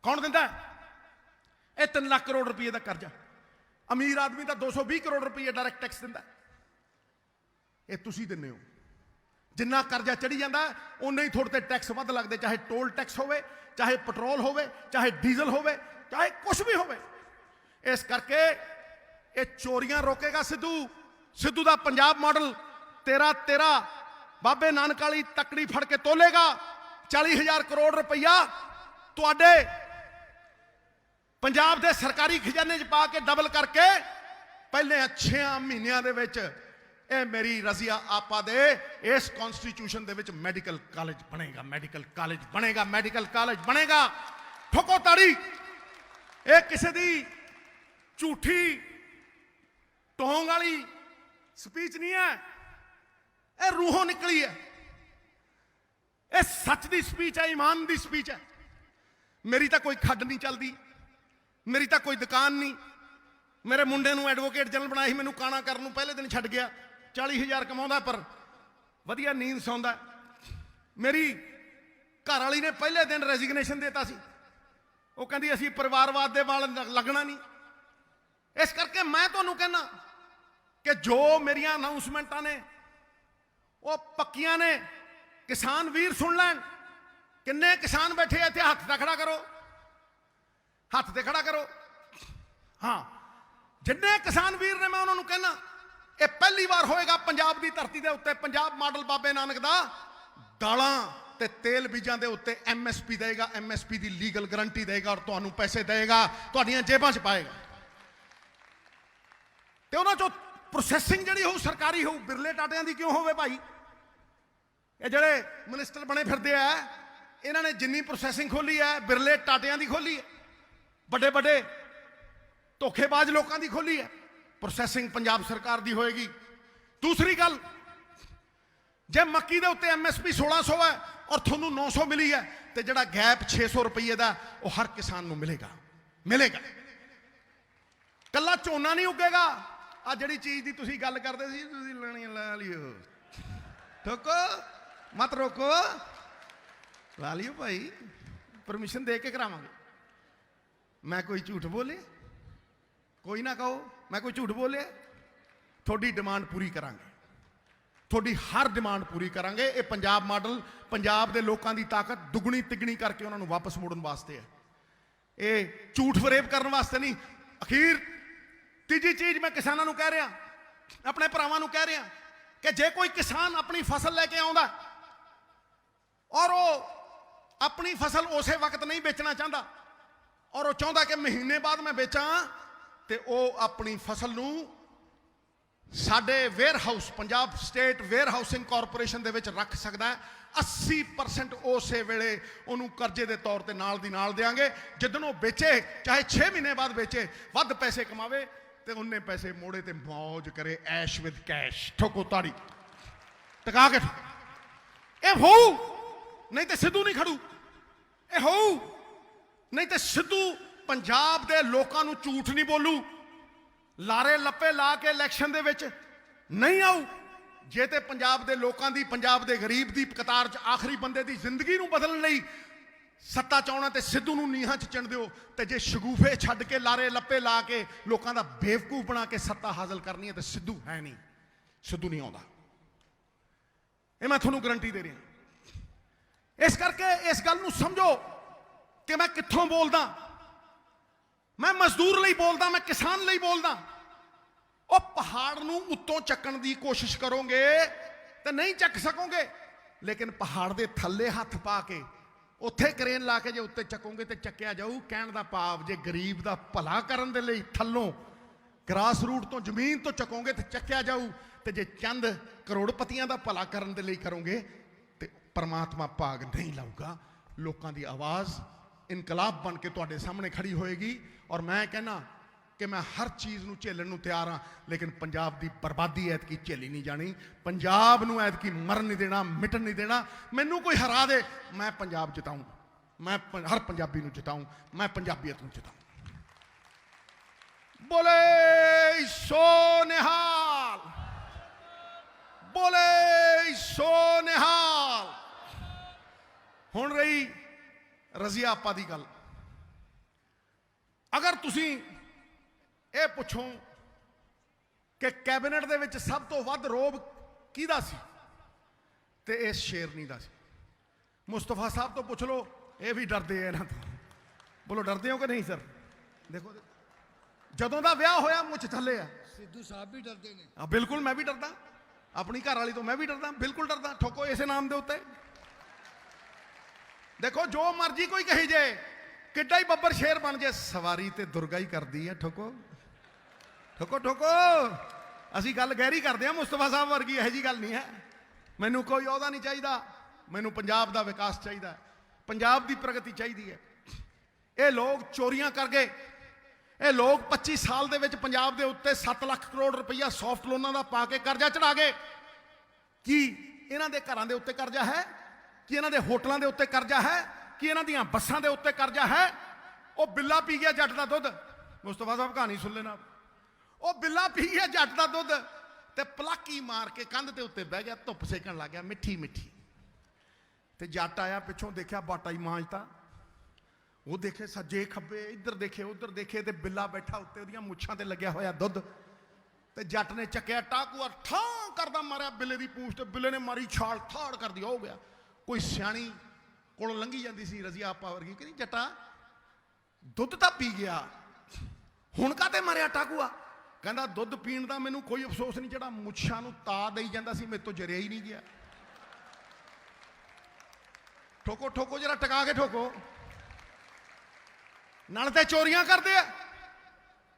ਕੌਣ ਦਿੰਦਾ ਇਹ 3 ਲੱਖ ਕਰੋੜ ਰੁਪਏ ਦਾ ਕਰਜ਼ਾ? ਅਮੀਰ ਆਦਮੀ ਤਾਂ 220 ਕਰੋੜ ਰੁਪਏ ਡਾਇਰੈਕਟ ਟੈਕਸ ਦਿੰਦਾ। ਇਹ ਤੁਸੀਂ ਦਿੰਦੇ ਹੋ। ਜਿੰਨਾ ਕਰਜ਼ਾ ਚੜੀ ਜਾਂਦਾ ਉਨੇ ਹੀ ਤੁਹਾਡੇ ਤੇ ਟੈਕਸ ਵੱਧ ਲੱਗਦੇ, ਚਾਹੇ ਟੋਲ ਟੈਕਸ ਹੋਵੇ, ਚਾਹੇ ਪੈਟਰੋਲ ਹੋਵੇ, ਚਾਹੇ ਡੀਜ਼ਲ ਹੋਵੇ, ਚਾਹੇ ਕੁਝ ਵੀ ਹੋਵੇ। ਇਸ ਕਰਕੇ ਇਹ ਚੋਰੀਆਂ ਰੋਕੇਗਾ ਸਿੱਧੂ ਦਾ ਪੰਜਾਬ ਮਾਡਲ। ਤੇਰਾ ਬਾਬੇ ਨਾਨਕ ਵਾਲੀ ਤਕੜੀ ਫੜ ਕੇ ਤੋਲੇਗਾ। 40,000 ਕਰੋੜ ਰੁਪਈਆ ਤੁਹਾਡੇ ਪੰਜਾਬ ਦੇ ਸਰਕਾਰੀ ਖਜ਼ਾਨੇ 'ਚ ਪਾ ਕੇ ਡਬਲ ਕਰਕੇ ਪਹਿਲੇ 6 ਮਹੀਨਿਆਂ ਦੇ ਵਿੱਚ ਇਹ ਮੇਰੀ ਰਜ਼ੀਆ ਆਪਾ ਦੇ ਇਸ ਕਨਸਟੀਟਿਊਸ਼ਨ ਦੇ ਵਿੱਚ ਮੈਡੀਕਲ ਕਾਲਜ ਬਣੇਗਾ। ਠੋਕੋ ਤਾੜੀ। ਇਹ ਕਿਸੇ ਦੀ ਝੂਠੀ ਟੋਂਗ ਵਾਲੀ ਸਪੀਚ ਨਹੀਂ ਹੈ, ਇਹ ਰੂਹੋਂ ਨਿਕਲੀ ਹੈ, ਇਹ ਸੱਚ ਦੀ ਸਪੀਚ ਹੈ, ਈਮਾਨ ਦੀ ਸਪੀਚ ਹੈ। ਮੇਰੀ ਤਾਂ ਕੋਈ ਖੱਡ ਨਹੀਂ ਚੱਲਦੀ, ਮੇਰੀ ਤਾਂ ਕੋਈ ਦੁਕਾਨ ਨਹੀਂ। ਮੇਰੇ ਮੁੰਡੇ ਨੂੰ ਐਡਵੋਕੇਟ ਜਨਰਲ ਬਣਾਇਆ ਸੀ, ਮੈਨੂੰ ਕਾਣਾ ਕਰਨ ਨੂੰ ਪਹਿਲੇ ਦਿਨ ਛੱਡ ਗਿਆ। 40,000 ਕਮਾਉਂਦਾ ਪਰ ਵਧੀਆ ਨੀਂਦ ਸੌਂਦਾ। ਮੇਰੀ ਘਰ ਵਾਲੀ ਨੇ ਪਹਿਲੇ ਦਿਨ ਰੈਜ਼ਿਗਨੇਸ਼ਨ ਦਿੱਤਾ ਸੀ, ਉਹ ਕਹਿੰਦੀ ਅਸੀਂ ਪਰਿਵਾਰਵਾਦ ਦੇ ਵਾਲ ਲੱਗਣਾ ਨਹੀਂ। ਇਸ ਕਰਕੇ ਮੈਂ ਤੁਹਾਨੂੰ ਕਹਿੰਦਾ ਕਿ ਜੋ ਮੇਰੀਆਂ ਅਨਾਉਂਸਮੈਂਟਾਂ ਨੇ ਉਹ ਪੱਕੀਆਂ ਨੇ। ਕਿਸਾਨ ਵੀਰ ਸੁਣ ਲੈਣ। ਕਿੰਨੇ ਕਿਸਾਨ ਬੈਠੇ ਇੱਥੇ? ਹੱਥ ਤੇ ਖੜਾ ਕਰੋ, ਹੱਥ ਤੇ ਖੜਾ ਕਰੋ। ਹਾਂ, ਜਿੰਨੇ ਕਿਸਾਨ ਵੀਰ ਨੇ ਮੈਂ ਉਹਨਾਂ ਨੂੰ ਕਹਿੰਦਾ ਇਹ ਪਹਿਲੀ ਵਾਰ ਹੋਏਗਾ ਪੰਜਾਬ ਦੀ ਧਰਤੀ ਦੇ ਉੱਤੇ ਪੰਜਾਬ ਮਾਡਲ ਬਾਬੇ ਨਾਨਕ ਦਾ ਦਾਲਾਂ ਤੇ ਤੇਲ ਬੀਜਾਂ ਦੇ ਉੱਤੇ MSP ਦੇਗਾ, MSP ਦੀ ਲੀਗਲ ਗਾਰੰਟੀ ਦੇਗਾ ਔਰ ਤੁਹਾਨੂੰ ਪੈਸੇ ਦੇਗਾ, ਤੁਹਾਡੀਆਂ ਜੇਬਾਂ 'ਚ ਪਾਏਗਾ। ਤੇ ਉਹਨਾਂ 'ਚੋਂ ਪ੍ਰੋਸੈਸਿੰਗ ਜਿਹੜੀ ਹੋਊ ਸਰਕਾਰੀ ਹੋਊ। ਬਿਰਲੇ ਟਾਟਿਆਂ ਦੀ ਕਿਉਂ ਹੋਵੇ ਭਾਈ? ਇਹ ਜਿਹੜੇ ਮਿਨਿਸਟਰ ਬਣੇ ਫਿਰਦੇ ਆ, ਇਹਨਾਂ ਨੇ ਜਿੰਨੀ ਪ੍ਰੋਸੈਸਿੰਗ ਖੋਲੀ ਹੈ ਬਿਰਲੇ ਟਾਟਿਆਂ ਦੀ ਖੋਲੀ ਹੈ, ਵੱਡੇ ਵੱਡੇ ਧੋਖੇਬਾਜ਼ ਲੋਕਾਂ ਦੀ ਖੋਲੀ ਹੈ। ਪ੍ਰੋਸੈਸਿੰਗ ਪੰਜਾਬ ਸਰਕਾਰ ਦੀ ਹੋਏਗੀ। ਦੂਸਰੀ ਗੱਲ, ਜੇ ਮੱਕੀ ਦੇ ਉੱਤੇ MSP 1600 ਹੈ ਔਰ ਤੁਹਾਨੂੰ 900 ਮਿਲੀ ਹੈ ਤੇ ਜਿਹੜਾ ਗੈਪ 600 ਰੁਪਏ ਦਾ ਉਹ ਹਰ ਕਿਸਾਨ ਨੂੰ ਮਿਲੇਗਾ, ਮਿਲੇਗਾ। ਕੱਲਾ ਝੋਨਾ ਨਹੀਂ ਉੱਗੇਗਾ। ਆ ਜਿਹੜੀ ਚੀਜ਼ ਦੀ ਤੁਸੀਂ ਗੱਲ ਕਰਦੇ ਸੀ, ਤੁਸੀਂ ਲੈਣੀ ਲੈ ਲਿਓ, ਠੋਕੋ ਮਤ ਰੋਕੋ, ਲਾ ਲਿਓ ਭਾਈ, ਪਰਮਿਸ਼ਨ ਦੇ ਕੇ ਕਰਾਵਾਂਗੇ। ਮੈਂ ਕੋਈ ਝੂਠ ਬੋਲੇ? ਕੋਈ ਨਾ ਕਹੋ ਮੈਂ ਕੋਈ ਝੂਠ ਬੋਲਿਆ। ਤੁਹਾਡੀ ਡਿਮਾਂਡ ਪੂਰੀ ਕਰਾਂਗੇ, ਤੁਹਾਡੀ ਹਰ ਡਿਮਾਂਡ ਪੂਰੀ ਕਰਾਂਗੇ। ਇਹ ਪੰਜਾਬ ਮਾਡਲ ਪੰਜਾਬ ਦੇ ਲੋਕਾਂ ਦੀ ਤਾਕਤ ਦੁੱਗਣੀ ਤਿੱਗਣੀ ਕਰਕੇ ਉਹਨਾਂ ਨੂੰ ਵਾਪਸ ਮੋੜਨ ਵਾਸਤੇ ਹੈ। ਇਹ ਝੂਠ ਫਰੇਬ ਕਰਨ ਵਾਸਤੇ ਨਹੀਂ। ਅਖੀਰ ਤੀਜੀ ਚੀਜ਼ ਮੈਂ ਕਿਸਾਨਾਂ ਨੂੰ ਕਹਿ ਰਿਹਾ, ਆਪਣੇ ਭਰਾਵਾਂ ਨੂੰ ਕਹਿ ਰਿਹਾ ਕਿ ਜੇ ਕੋਈ ਕਿਸਾਨ ਆਪਣੀ ਫਸਲ ਲੈ ਕੇ ਆਉਂਦਾ ਔਰ ਉਹ ਆਪਣੀ ਫਸਲ ਉਸੇ ਵਕਤ ਨਹੀਂ ਵੇਚਣਾ ਚਾਹੁੰਦਾ ਔਰ ਉਹ ਚਾਹੁੰਦਾ ਕਿ ਮਹੀਨੇ ਬਾਅਦ ਮੈਂ ਵੇਚਾਂ, ਤੇ ਉਹ ਆਪਣੀ ਫਸਲ ਨੂੰ ਸਾਡੇ warehouse Punjab state warehousing corporation ਦੇ ਵਿੱਚ ਰੱਖ ਸਕਦਾ ਹੈ। 80% ਉਸੇ ਵੇਲੇ ਉਹਨੂੰ ਕਰਜ਼ੇ ਦੇ ਤੌਰ ਤੇ ਨਾਲ ਦੀ ਨਾਲ ਦੇਾਂਗੇ। ਜਦੋਂ ਉਹ ਵੇਚੇ, ਚਾਹੇ 6 ਮਹੀਨੇ ਬਾਅਦ ਵੇਚੇ, ਵੱਧ ਪੈਸੇ ਕਮਾਵੇ ਤੇ ਉਹਨੇ ਪੈਸੇ ਮੋੜੇ ਤੇ ਮੌਜ ਕਰੇ, ਐਸ਼ ਵਿਦ ਕੈਸ਼। ਠੋਕੋ ਤਾੜੀ ਟਕਾ ਕੇ। ਇਹ ਹੋਊ, ਨਹੀਂ ਤੇ ਸਿੱਧੂ ਨਹੀਂ ਖੜੂ। ਇਹ ਹੋਊ, ਨਹੀਂ ਤੇ ਸਿੱਧੂ ਪੰਜਾਬ ਦੇ ਲੋਕਾਂ ਨੂੰ ਝੂਠ ਨਹੀਂ ਬੋਲੂ, ਲਾਰੇ ਲੱਪੇ ਲਾ ਕੇ ਇਲੈਕਸ਼ਨ ਦੇ ਵਿੱਚ ਨਹੀਂ ਆਊ। ਜੇ ਤੇ ਪੰਜਾਬ ਦੇ ਲੋਕਾਂ ਦੀ, ਪੰਜਾਬ ਦੇ ਗਰੀਬ ਦੀ ਕਤਾਰ 'ਚ ਆਖਰੀ ਬੰਦੇ ਦੀ ਜ਼ਿੰਦਗੀ ਨੂੰ ਬਦਲਣ ਲਈ ਸੱਤਾ ਚਾਉਣਾ ਤੇ ਸਿੱਧੂ ਨੂੰ ਨੀਹਾਂ 'ਚ ਚਿਣ ਦਿਓ। ਤੇ ਜੇ ਸ਼ਗੂਫੇ ਛੱਡ ਕੇ ਲਾਰੇ ਲੱਪੇ ਲਾ ਕੇ ਲੋਕਾਂ ਦਾ ਬੇਵਕੂਫ ਬਣਾ ਕੇ ਸੱਤਾ ਹਾਸਲ ਕਰਨੀ ਹੈ ਤੇ ਸਿੱਧੂ ਹੈ ਨਹੀਂ, ਸਿੱਧੂ ਨਹੀਂ ਆਉਂਦਾ। ਇਹ ਮੈਂ ਤੁਹਾਨੂੰ ਗਰੰਟੀ ਦੇ ਰਿਹਾ। ਇਸ ਕਰਕੇ ਇਸ ਗੱਲ ਨੂੰ ਸਮਝੋ ਕਿ ਮੈਂ ਕਿੱਥੋਂ ਬੋਲਦਾ। ਮੈਂ ਮਜ਼ਦੂਰ ਲਈ ਬੋਲਦਾ, ਮੈਂ ਕਿਸਾਨ ਲਈ ਬੋਲਦਾ। ਉਹ ਪਹਾੜ ਨੂੰ ਉੱਤੋਂ ਚੱਕਣ ਦੀ ਕੋਸ਼ਿਸ਼ ਕਰੋਗੇ ਤੇ ਨਹੀਂ ਚੱਕ ਸਕੋਗੇ, ਲੇਕਿਨ ਪਹਾੜ ਦੇ ਥੱਲੇ ਹੱਥ ਪਾ ਕੇ ਉੱਥੇ ਕਰੇਨ ਲਾ ਕੇ ਜੇ ਉੱਤੇ ਚੱਕੋਗੇ ਤੇ ਚੱਕਿਆ ਜਾਊ। ਕਹਿਣ ਦਾ ਭਾਵ, ਜੇ ਗਰੀਬ ਦਾ ਭਲਾ ਕਰਨ ਦੇ ਲਈ ਥੱਲੋਂ ਗ੍ਰਾਸ ਰੂਟ ਤੋਂ ਜ਼ਮੀਨ ਤੋਂ ਚੱਕੋਗੇ ਤੇ ਚੱਕਿਆ ਜਾਊ, ਤੇ ਜੇ ਚੰਦ ਕਰੋੜਪਤੀਆਂ ਦਾ ਭਲਾ ਕਰਨ ਦੇ ਲਈ ਕਰੋਗੇ ਤੇ ਪਰਮਾਤਮਾ ਭਾਗ ਨਹੀਂ ਲਾਊਗਾ। ਲੋਕਾਂ ਦੀ ਆਵਾਜ਼ ਇਨਕਲਾਬ ਬਣ ਕੇ ਤੁਹਾਡੇ ਸਾਹਮਣੇ ਖੜੀ ਹੋਏਗੀ। ਔਰ ਮੈਂ ਕਹਿੰਦਾ ਕਿ ਮੈਂ ਹਰ ਚੀਜ਼ ਨੂੰ ਝੇਲਣ ਨੂੰ ਤਿਆਰ ਹਾਂ, ਲੇਕਿਨ ਪੰਜਾਬ ਦੀ ਬਰਬਾਦੀ ਐਤਕੀ ਝੇਲੀ ਨਹੀਂ ਜਾਣੀ। ਪੰਜਾਬ ਨੂੰ ਐਤਕੀ ਮਰਨ ਨਹੀਂ ਦੇਣਾ, ਮਿਟਣ ਨਹੀਂ ਦੇਣਾ। ਮੈਨੂੰ ਕੋਈ ਹਰਾ ਦੇ, ਮੈਂ ਪੰਜਾਬ ਜਿਤਾਊਂ, ਮੈਂ ਹਰ ਪੰਜਾਬੀ ਨੂੰ ਜਿਤਾਊਂ, ਮੈਂ ਪੰਜਾਬੀਅਤ ਨੂੰ ਜਿਤਾਊਂ। ਬੋਲੇ ਸੋ ਨਿਹਾਲ, ਬੋਲੇ ਸੋ ਨਿਹਾਲ। ਹੁਣ ਰਹੀ ਰਜ਼ੀਆ ਆਪਾ ਦੀ ਗੱਲ। ਅਗਰ ਤੁਸੀਂ ਇਹ ਪੁੱਛੋ ਕਿ ਕੈਬਨਿਟ ਦੇ ਵਿੱਚ ਸਭ ਤੋਂ ਵੱਧ ਰੋਬ ਕਿਹਦਾ ਸੀ, ਤੇ ਇਹ ਸ਼ੇਰਨੀ ਦਾ ਸੀ। ਮੁਸਤਫਾ ਸਾਹਿਬ ਤੋਂ ਪੁੱਛ ਲਓ, ਇਹ ਵੀ ਡਰਦੇ ਆ ਇਹਨਾਂ ਤੋਂ। ਬੋਲੋ ਡਰਦੇ ਹੋ ਕਿ ਨਹੀਂ ਸਰ? ਦੇਖੋ ਜਦੋਂ ਦਾ ਵਿਆਹ ਹੋਇਆ ਮੁੱਛ ਥੱਲੇ ਆ।
ਸਿੱਧੂ ਸਾਹਿਬ ਵੀ ਡਰਦੇ ਨੇ।
ਹਾਂ ਬਿਲਕੁਲ, ਮੈਂ ਵੀ ਡਰਦਾ ਆਪਣੀ ਘਰ ਵਾਲੀ ਤੋਂ, ਮੈਂ ਵੀ ਡਰਦਾ, ਬਿਲਕੁਲ ਡਰਦਾ। ਠੋਕੋ ਇਸੇ ਨਾਮ ਦੇ ਉੱਤੇ। ਦੇਖੋ ਜੋ ਮਰਜ਼ੀ ਕੋਈ ਕਹੀ ਜੇ, ਕਿੱਡਾ ਹੀ ਬੱਬਰ ਸ਼ੇਰ ਬਣ ਜੇ, ਸਵਾਰੀ ਤੇ ਦੁਰਗਾ ਹੀ ਕਰਦੀ ਹੈ। ਠੋਕੋ ਠੋਕੋ ਠੋਕੋ। ਅਸੀਂ ਗੱਲ ਗਹਿਰੀ ਕਰਦੇ ਹਾਂ, ਮੁਸਤਫਾ ਸਾਹਿਬ ਵਰਗੀ ਇਹੋ ਜਿਹੀ ਗੱਲ ਨਹੀਂ ਹੈ। ਮੈਨੂੰ ਕੋਈ ਅਹੁਦਾ ਨਹੀਂ ਚਾਹੀਦਾ, ਮੈਨੂੰ ਪੰਜਾਬ ਦਾ ਵਿਕਾਸ ਚਾਹੀਦਾ, ਪੰਜਾਬ ਦੀ ਪ੍ਰਗਤੀ ਚਾਹੀਦੀ ਹੈ। ਇਹ ਲੋਕ ਚੋਰੀਆਂ ਕਰ ਗਏ, ਇਹ ਲੋਕ 25 ਸਾਲ ਦੇ ਵਿੱਚ ਪੰਜਾਬ ਦੇ ਉੱਤੇ 7 ਲੱਖ ਕਰੋੜ ਰੁਪਈਆ ਸੌਫਟ ਲੋਨਾਂ ਦਾ ਪਾ ਕੇ ਕਰਜ਼ਾ ਚੜਾ ਗਏ। ਕੀ ਇਹਨਾਂ ਦੇ ਘਰਾਂ ਦੇ ਉੱਤੇ ਕਰਜ਼ਾ ਹੈ? ਕੀ ਇਹਨਾਂ ਦੇ ਹੋਟਲਾਂ ਦੇ ਉੱਤੇ ਕਰਜ਼ਾ ਹੈ? ਕੀ ਇਹਨਾਂ ਦੀਆਂ ਬੱਸਾਂ ਦੇ ਉੱਤੇ ਕਰਜ਼ਾ ਹੈ? ਉਹ ਬਿੱਲਾ ਪੀ ਗਿਆ ਜੱਟ ਦਾ ਦੁੱਧ। ਮੁਸਤਫਾ ਸਾਹਿਬ ਕਹਾਣੀ ਸੁਣ ਲੈਣਾ। ਉਹ ਬਿੱਲਾ ਪੀ ਗਿਆ ਜੱਟ ਦਾ ਦੁੱਧ ਤੇ ਪਲਾਕੀ ਮਾਰ ਕੇ ਕੰਧ ਦੇ ਉੱਤੇ ਬਹਿ ਗਿਆ, ਧੁੱਪ ਸੇਕਣ ਲੱਗ ਗਿਆ ਮਿੱਠੀ ਮਿੱਠੀ। ਤੇ ਜੱਟ ਆਇਆ ਪਿੱਛੋਂ, ਦੇਖਿਆ ਬਾਟਾ ਹੀ ਮਾਂਜਤਾ। ਉਹ ਦੇਖੇ ਸੱਜੇ ਖੱਬੇ, ਇੱਧਰ ਦੇਖੇ ਉੱਧਰ ਦੇਖੇ, ਤੇ ਬਿੱਲਾ ਬੈਠਾ ਉੱਤੇ, ਉਹਦੀਆਂ ਮੁੱਛਾਂ ਤੇ ਲੱਗਿਆ ਹੋਇਆ ਦੁੱਧ। ਤੇ ਜੱਟ ਨੇ ਚੱਕਿਆ ਟਾਕੂਆ, ਠਾਂ ਕਰਦਾ ਮਾਰਿਆ ਬਿੱਲੇ ਦੀ ਪੂਛ ਤੇ ਬਿੱਲੇ ਨੇ ਮਾਰੀ ਛਾਲ, ਥਾੜ ਕਰਦੀ ਹੋ ਗਿਆ। ਕੋਈ ਸਿਆਣੀ ਕੋਲੋਂ ਲੰਘੀ ਜਾਂਦੀ ਸੀ ਰਜ਼ੀਆ ਆਪਾ ਵਰਗੀ, ਕਹਿੰਦੀ ਜੱਟਾ ਦੁੱਧ ਤਾਂ ਪੀ ਗਿਆ, ਹੁਣ ਕਾਹਤੇ ਮਾਰਿਆ ਟਾਕੂਆ? ਕਹਿੰਦਾ ਦੁੱਧ ਪੀਣ ਦਾ ਮੈਨੂੰ ਕੋਈ ਅਫਸੋਸ ਨਹੀਂ, ਜਿਹੜਾ ਮੁੱਛਾਂ ਨੂੰ ਤਾ ਦੇਈ ਜਾਂਦਾ ਸੀ ਮੇਰੇ ਤੋਂ ਜਰਿਆ ਹੀ ਨਹੀਂ ਗਿਆ। ਠੋਕੋ ਠੋਕੋ, ਜਰਾ ਟਕਾ ਕੇ ਠੋਕੋ। ਨਾਲੇ ਤੇ ਚੋਰੀਆਂ ਕਰਦੇ ਆ,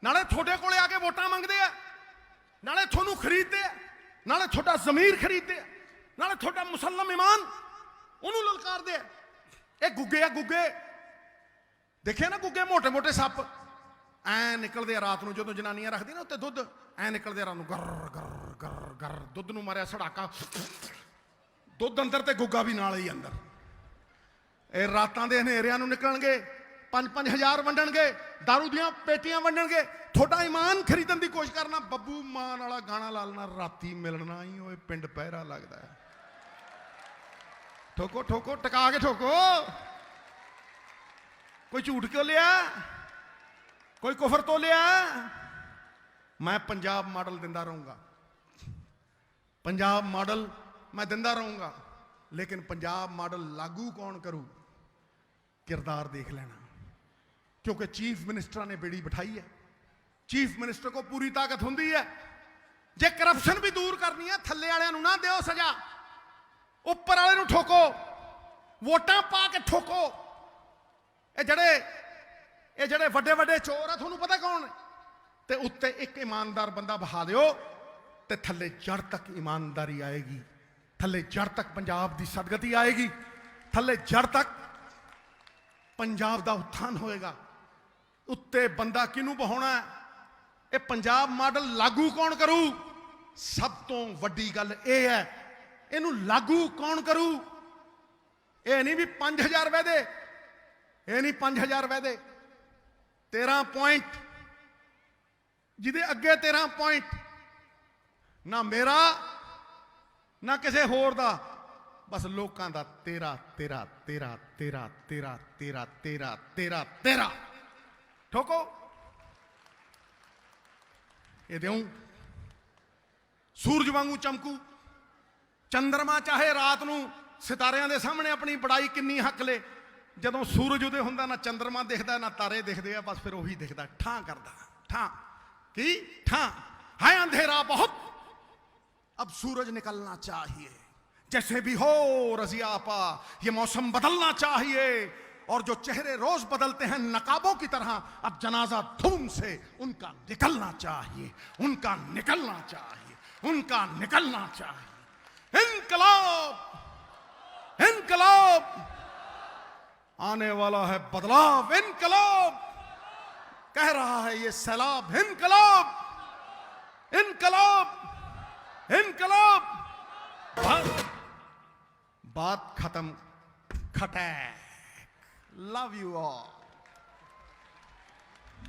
ਨਾਲੇ ਤੁਹਾਡੇ ਕੋਲੇ ਆ ਕੇ ਵੋਟਾਂ ਮੰਗਦੇ ਆ, ਨਾਲੇ ਤੁਹਾਨੂੰ ਖਰੀਦਦੇ ਆ, ਨਾਲੇ ਤੁਹਾਡਾ ਜ਼ਮੀਰ ਖਰੀਦਦੇ ਆ, ਨਾਲੇ ਤੁਹਾਡਾ ਮੁਸਲਮ ਇਮਾਨ ਉਹਨੂੰ ਲਲਕਾਰਦੇ ਆ। ਇਹ ਗੁੱਗੇ ਆ ਗੁੱਗੇ। ਦੇਖਿਆ ਨਾ ਗੁੱਗੇ, ਮੋਟੇ ਮੋਟੇ ਸੱਪ ਐ ਨਿਕਲਦੇ ਆ ਰਾਤ ਨੂੰ, ਜਦੋਂ ਜਨਾਨੀਆਂ ਰੱਖਦੀਆਂ ਨਾ ਉੱਤੇ ਦੁੱਧ, ਐ ਨਿਕਲਦੇ ਆ ਰਾਤ ਨੂੰ, ਗਰ ਗਰ ਗਰ ਗਰ। ਦੁੱਧ ਨੂੰ ਮਾਰਿਆ ਸੜਾਕਾ, ਦੁੱਧ ਅੰਦਰ ਤੇ ਗੁੱਗਾ ਵੀ ਨਾਲ ਹੀ ਅੰਦਰ। ਇਹ ਰਾਤਾਂ ਦੇ ਹਨੇਰਿਆਂ ਨੂੰ ਨਿਕਲਣਗੇ, 5-5 ਹਜ਼ਾਰ ਵੰਡਣਗੇ, ਦਾਰੂ ਦੀਆਂ ਪੇਟੀਆਂ ਵੰਡਣਗੇ। ਤੁਹਾਡਾ ਈਮਾਨ ਖਰੀਦਣ ਦੀ ਕੋਸ਼ਿਸ਼ ਕਰਨਾ। ਬੱਬੂ ਮਾਨ ਵਾਲਾ ਗਾਣਾ ਲਾ ਲੈਣਾ, ਰਾਤੀ ਮਿਲਣਾ ਹੀ ਓਏ ਪਿੰਡ ਪਹਿਰਾ ਲੱਗਦਾ ਹੈ। ਠੋਕੋ ਠੋਕੋ, ਟਕਾ ਕੇ ਠੋਕੋ। ਕੋਈ ਝੂਠ ਕਿਉਂ ਲਿਆ? ਕੋਈ ਕੁਫਰ ਤੋਂ ਲਿਆ? ਮੈਂ ਪੰਜਾਬ ਮਾਡਲ ਦਿੰਦਾ ਰਹੂੰਗਾ, ਪੰਜਾਬ ਮਾਡਲ ਮੈਂ ਦਿੰਦਾ ਰਹੂੰਗਾ, लेकिन पंजाब मॉडल लागू कौन करू, किरदार देख लेना। क्योंकि चीफ मिनिस्टर ने बेड़ी बिठाई है, चीफ मिनिस्टर को पूरी ताकत होंगी है। जे करप्शन भी दूर करनी है, थल्ले वाले नूं ना दिओ सजा, उपर वाले नूं ठोको, वोटां पा के ठोको। ये जड़े वड्डे वड्डे चोर है, तुहानूं पता कौन है? ते उत्ते एक ईमानदार बंदा बहा दिओ ते थल्ले जड़ तक ईमानदारी आएगी, थल्ले जड़ तक पंजाब की सदगति आएगी, थल्ले जड़ तक पंजाब का उत्थान होएगा। उत्ते बंदा किनू बहाना है? ये पंजाब मॉडल लागू कौन करू? सब तो वड्डी गल ये है, इनू लागू कौन करू? ये नहीं भी 5000 वैदे, ये नहीं 5000 वैदे, 13 पॉइंट जिदे अगे 13 पॉइंट, ना मेरा ना किसी होर दा, बस लोकां दा 13 13 13 13 13 13 13 13 13। ठोको ये देऊं, सूरज वांगू चमकू, चंद्रमा चाहे रात नूं सितारियां दे सामने अपनी बड़ाई किन्नी हक ले, जदों सूरज उदय हुंदा ना चंद्रमा दिखदा ना तारे दिखदे आ, बस फिर उही दिखदा, ठां करदा ठां की ठां है अंधेरा बहुत, अब सूरज निकलना चाहिए। जैसे भी हो रजिया आपा, ये मौसम बदलना चाहिए। और जो चेहरे रोज बदलते हैं नकाबों की तरह, अब जनाजा धूम से उनका निकलना चाहिए, उनका निकलना चाहिए, उनका निकलना चाहिए। इनकलाब इनकलाब आने वाला है, बदलाव इनकलाब कह रहा है ये सैलाब। इनकलाब इनकलाब इनकलाब। बात खत्म, खटैक। Love you all.